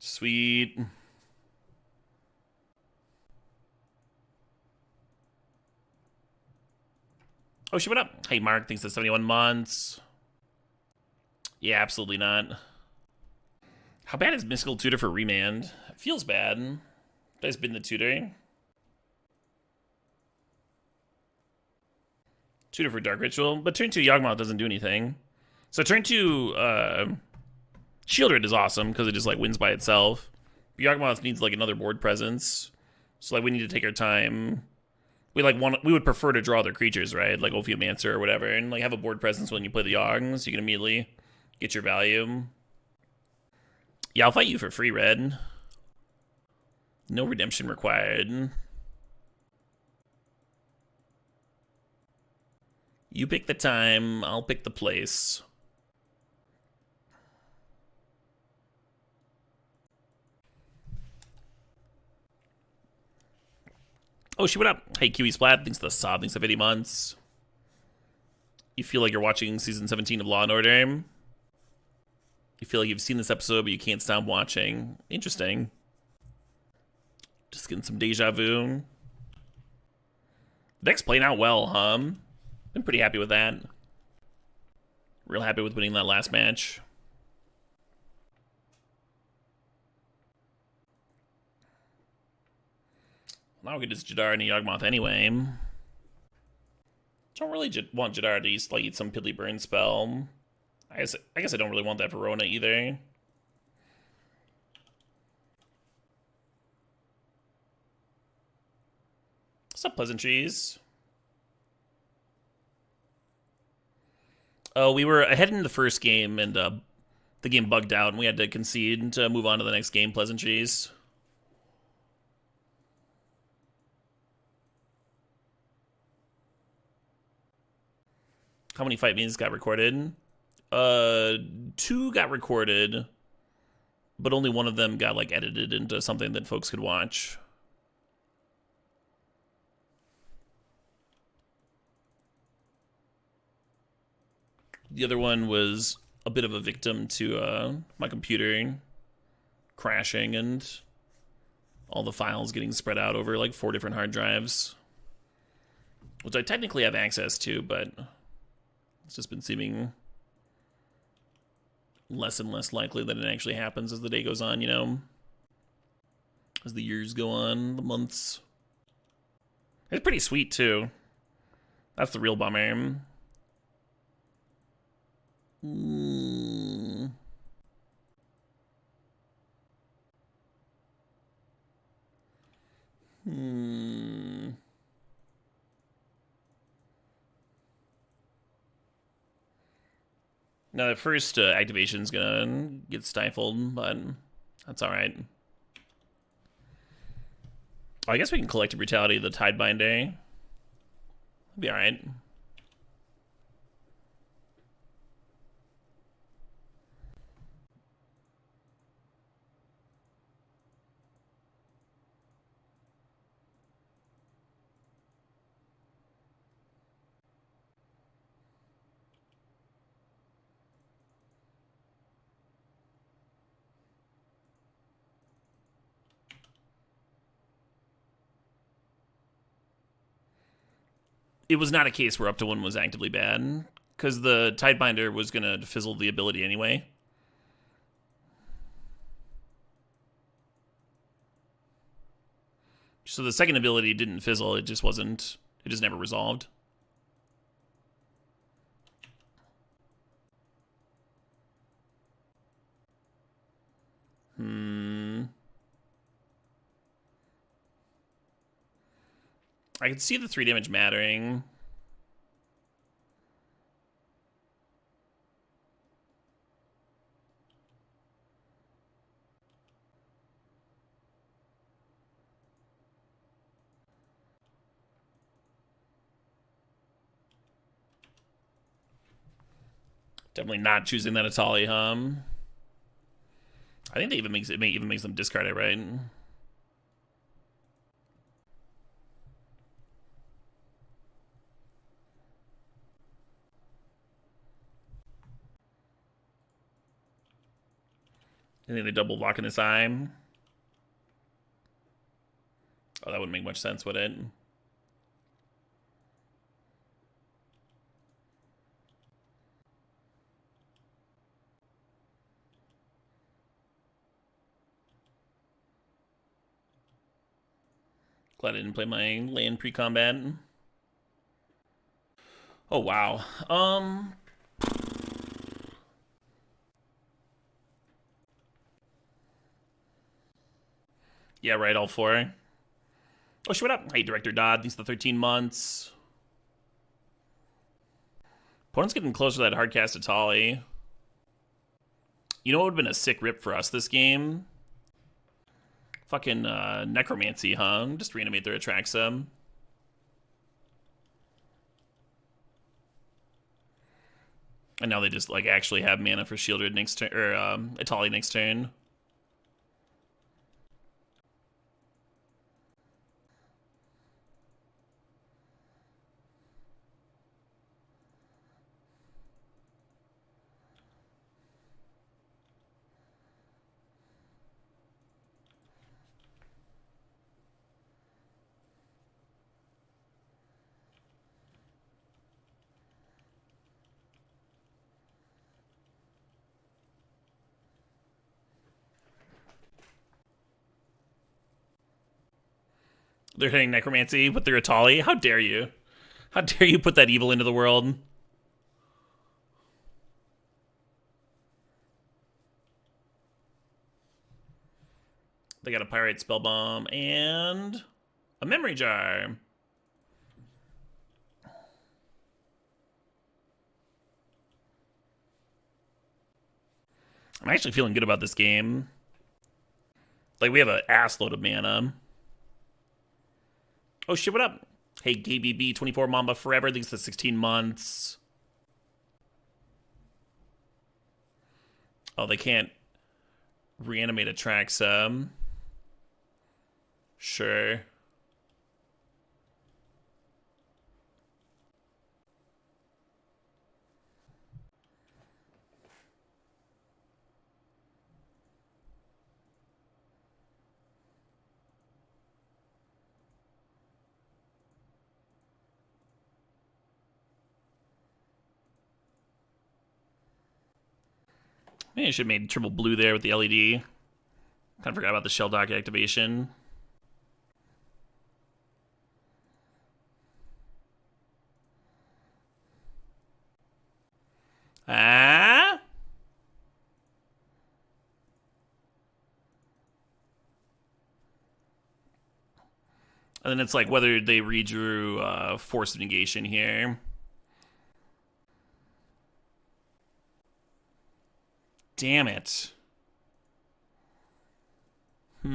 Sweet. Oh, shit, what up? Hey, Mark thinks that's 71 months. Yeah, absolutely not. How bad is Mystical Tutor for Remand? It feels bad. You guys been the tutor? Tutor for Dark Ritual, but turn 2 Yawgmoth doesn't do anything. So turn 2 Shieldred is awesome because it just like wins by itself. But Yawgmoth needs like another board presence. So like we need to take our time. We would prefer to draw their creatures, right? Like Ophiomancer or whatever, and like have a board presence when you play the Yawg, so you can immediately get your value. Yeah, I'll fight you for free, Red. No redemption required. You pick the time, I'll pick the place. Oh, shit, what up? Hey, Kiwi Splat, thanks to the sub, thanks to 50 months. You feel like you're watching season 17 of Law & Order. You feel like you've seen this episode, but you can't stop watching. Interesting. Just getting some deja vu. Deck's playing out well, huh? Been pretty happy with that. Real happy with winning that last match. Now we get this Jadar and a Yawgmoth anyway. Don't really want Jadar to eat some Piddly Burn spell. I guess I don't really want that for Rona either. What's up, Pleasantries? Oh, we were ahead in the first game, and the game bugged out, and we had to concede to move on to the next game, Pleasantries. How many fight meetings got recorded? 2 got recorded, but only one of them got like edited into something that folks could watch. The other one was a bit of a victim to my computer crashing and all the files getting spread out over like 4 different hard drives, which I technically have access to, but it's just been seeming less and less likely that it actually happens as the day goes on, you know? As the years go on, the months. It's pretty sweet, too. That's the real bummer. Now, the first activation's gonna get stifled, but that's alright. Oh, I guess we can Collective Brutality the Tidebinder. Be alright. It was not a case where up to one was actively bad, because the Tidebinder was going to fizzle the ability anyway. So the second ability didn't fizzle, it just wasn't, it just never resolved. I can see the 3 damage mattering. Definitely not choosing that Atali, I think it even makes them discard it, right? And then they double block in his eye. Oh, that wouldn't make much sense, would it? Glad I didn't play my land pre-combat. Oh, wow. Yeah, right, all 4. Oh, shit, what up? Hey, Director Dodd. Thanks for the 13 months. Opponent's getting closer to that hardcast Atali. You know what would have been a sick rip for us this game? Fucking Necromancy, huh? Just reanimate their Atraxa. And now they just, like, actually have mana for Shieldred next turn, or Atali next turn. They're hitting Necromancy with their Atali. How dare you? How dare you put that evil into the world? They got a Pyrite Spell Bomb and a Memory Jar. I'm actually feeling good about this game. Like, we have an ass load of mana. Oh, shit, what up? Hey, KBB, 24 Mamba Forever. Thanks for 16 months. Oh, they can't reanimate Atraxa. Sure. Maybe I should have made triple blue there with the LED. Kind of forgot about the shell dock activation. Ah? And then it's like whether they redrew Force of Negation here. Damn it. We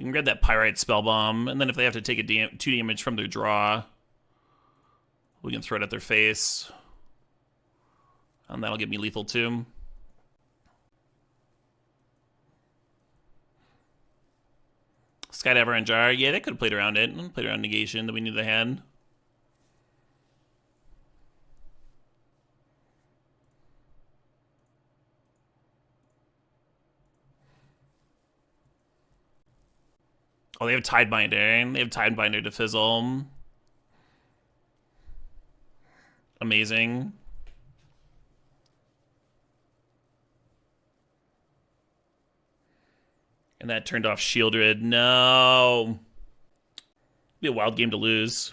can grab that Pyrite Spellbomb, and then if they have to take a 2 damage from their draw, we can throw it at their face. And that'll get me lethal too. Skydiver and Jar. Yeah, they could have played around it. Played around Negation that we knew they had. Oh, they have Tidebinder. They have Tidebinder to fizzle. Amazing. And that turned off Shieldred. No. Be a wild game to lose.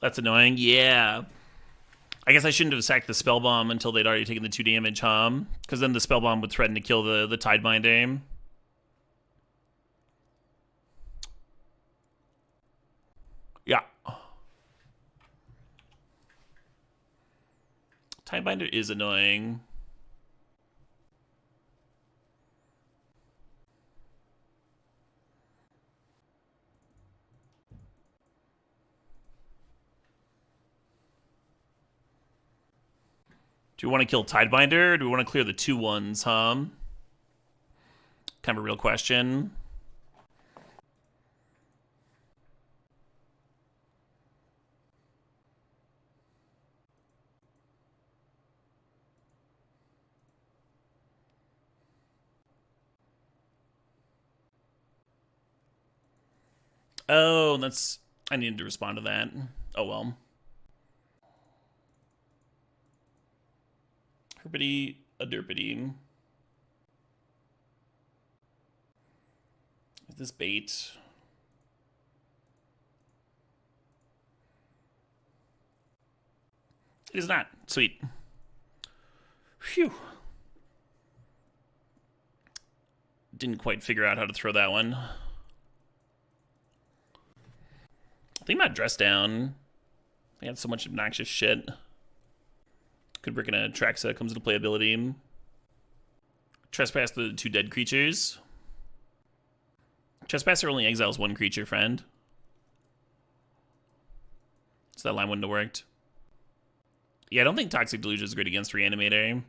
That's annoying. Yeah. I guess I shouldn't have sacked the Spellbomb until they'd already taken the 2 damage, huh? Because then the Spellbomb would threaten to kill the Tidebinder. Yeah. Tidebinder is annoying. Do we want to kill Tidebinder, or do we want to clear the 2/1s, huh? Kind of a real question. Oh, that's... I needed to respond to that. Oh, well. Herpity, a derpity. Is this bait? It is not. Sweet. Phew. Didn't quite figure out how to throw that one. I think about Dress Down. They had so much obnoxious shit. Could brick in a Traxa comes into playability. Trespass the 2 dead creatures. Trespasser only exiles 1 creature, friend. So that line wouldn't have worked. Yeah, I don't think Toxic Deluge is great against Reanimator.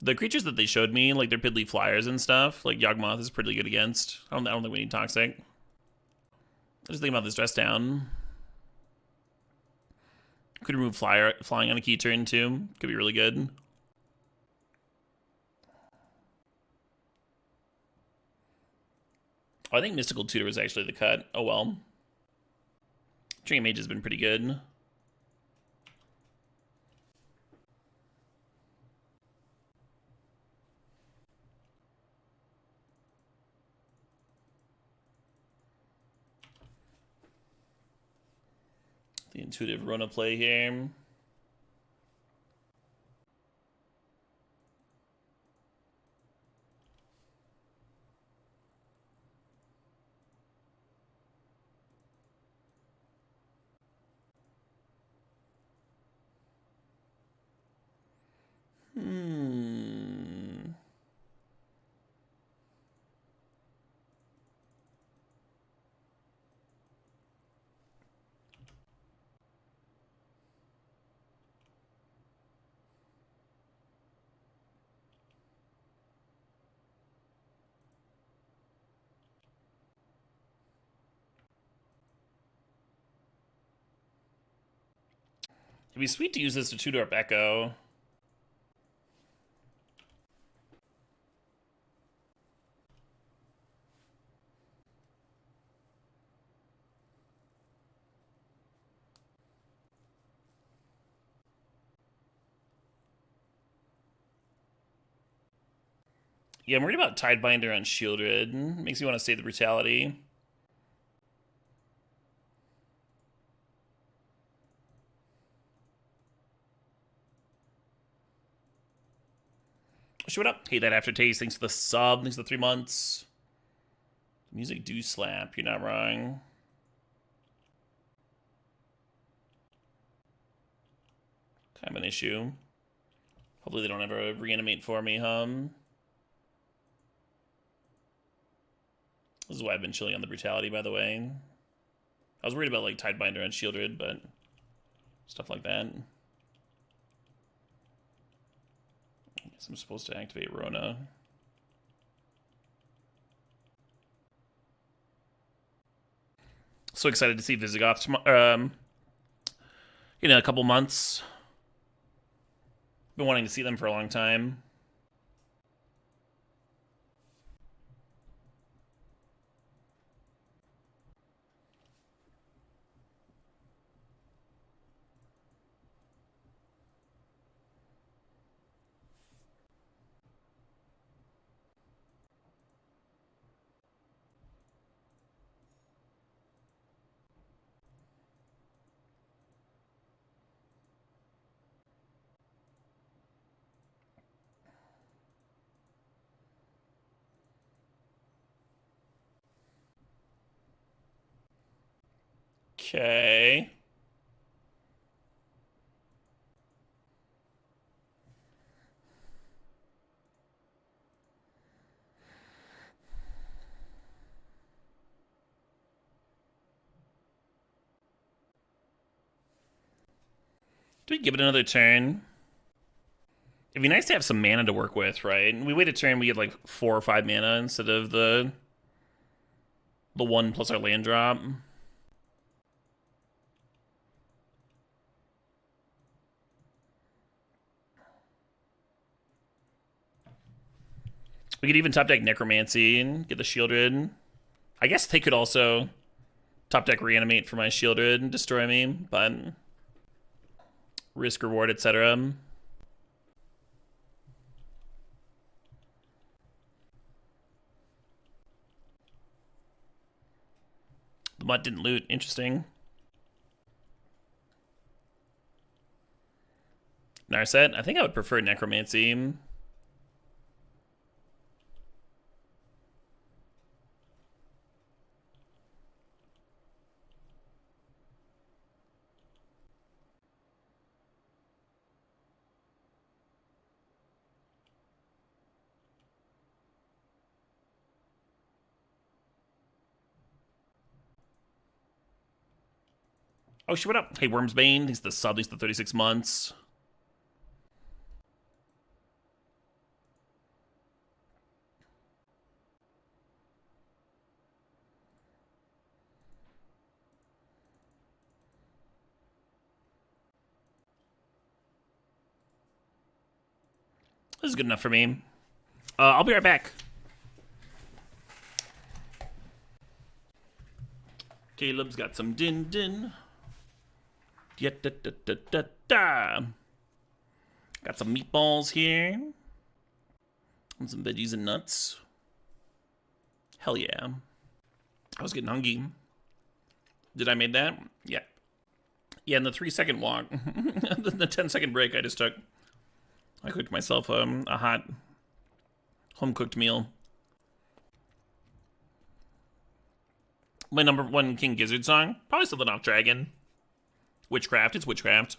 The creatures that they showed me, like their Piddly Flyers and stuff, like Yawgmoth is pretty good against. I don't think we need Toxic. I just think about this Dress Down. Could remove flying on a key turn too. Could be really good. Oh, I think Mystical Tutor was actually the cut. Oh well. Dream Mage has been pretty good. The intuitive Rona play here. It'd be sweet to use this to 2-drop Echo. Yeah, I'm worried about Tidebinder on Shieldred. Makes me want to save the Brutality. What up? Hate that aftertaste. Thanks for the sub. Thanks for the 3 months. Music do slap. You're not wrong. Kind of an issue. Hopefully they don't ever reanimate for me, This is why I've been chilling on the Brutality, by the way. I was worried about, like, Tidebinder and Shieldred, but stuff like that. I guess I'm supposed to activate Rona. So excited to see Visigoth tomorrow. In a couple months. Been wanting to see them for a long time. Okay. Do we give it another turn? It'd be nice to have some mana to work with, right? We wait a turn, we get like 4 or 5 mana instead of the 1 plus our land drop. We could even top deck Necromancy and get the Shieldred. I guess they could also top deck Reanimate for my Shieldred and destroy me, but risk, reward, etc. The Mutt didn't loot. Interesting. Narset? I think I would prefer Necromancy. Oh, shit, what up? Hey, Wormsbane. Thanks the sub. Thanks the 36 months. This is good enough for me. I'll be right back. Caleb's got some din-din. Da-da-da-da-da. Got some meatballs here. And some veggies and nuts. Hell yeah. I was getting hungry. Did I make that? Yeah. Yeah, in the 3-second walk. The 10-second break I just took. I cooked myself a hot home-cooked meal. My number 1 King Gizzard song? Probably something off Dragon. Witchcraft. It's Witchcraft.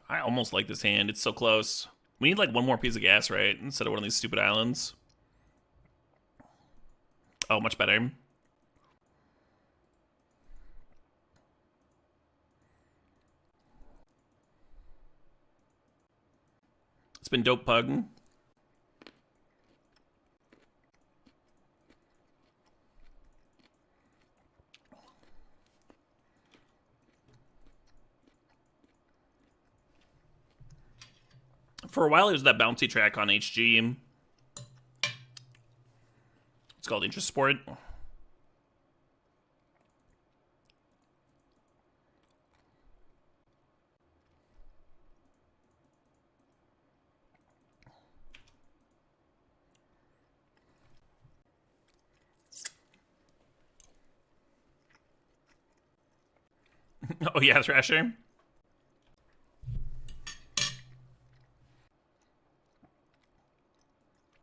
I almost like this hand. It's so close. We need like 1 more piece of gas, right? Instead of one of these stupid islands. Oh, much better. It's been dope, Pug. For a while, it was that bouncy track on HG. It's called Interest Sport. Oh yeah, Thrasher.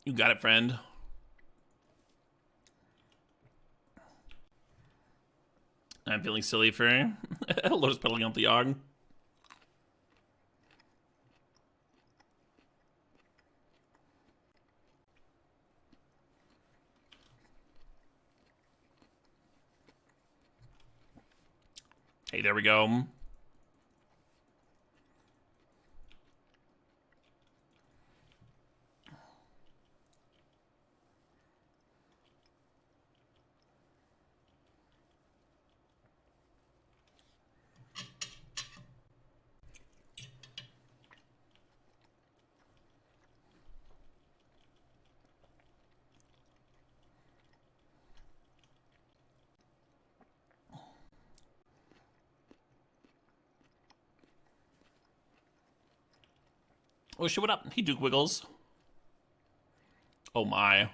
You got it, friend. I'm feeling silly for Lotus pedaling up the Yogg. Hey, there we go. Oh shit, what up? He Duke Wiggles. Oh my.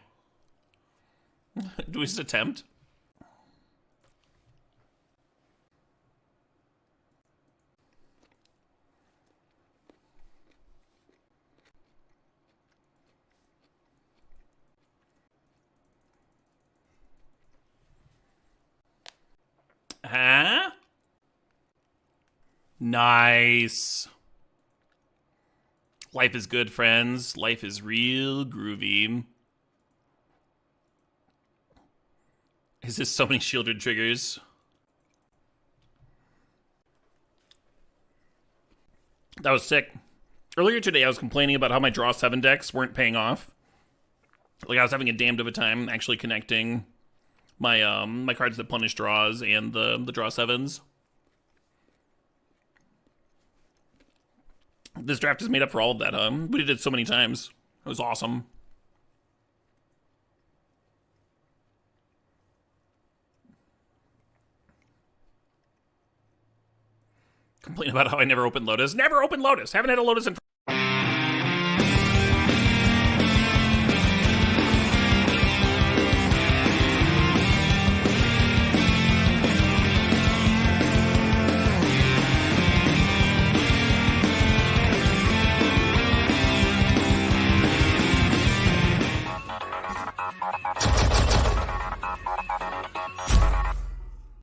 Do we just attempt? Huh? Nice. Life is good, friends. Life is real groovy. Is this so many shielded triggers? That was sick. Earlier today, I was complaining about how my draw 7 decks weren't paying off. Like, I was having a damned of a time actually connecting my my cards that punish draws and the draw 7s. This draft is made up for all of that. We did it so many times. It was awesome. Complain about how I never opened Lotus. Never opened Lotus. Haven't had a Lotus in forever.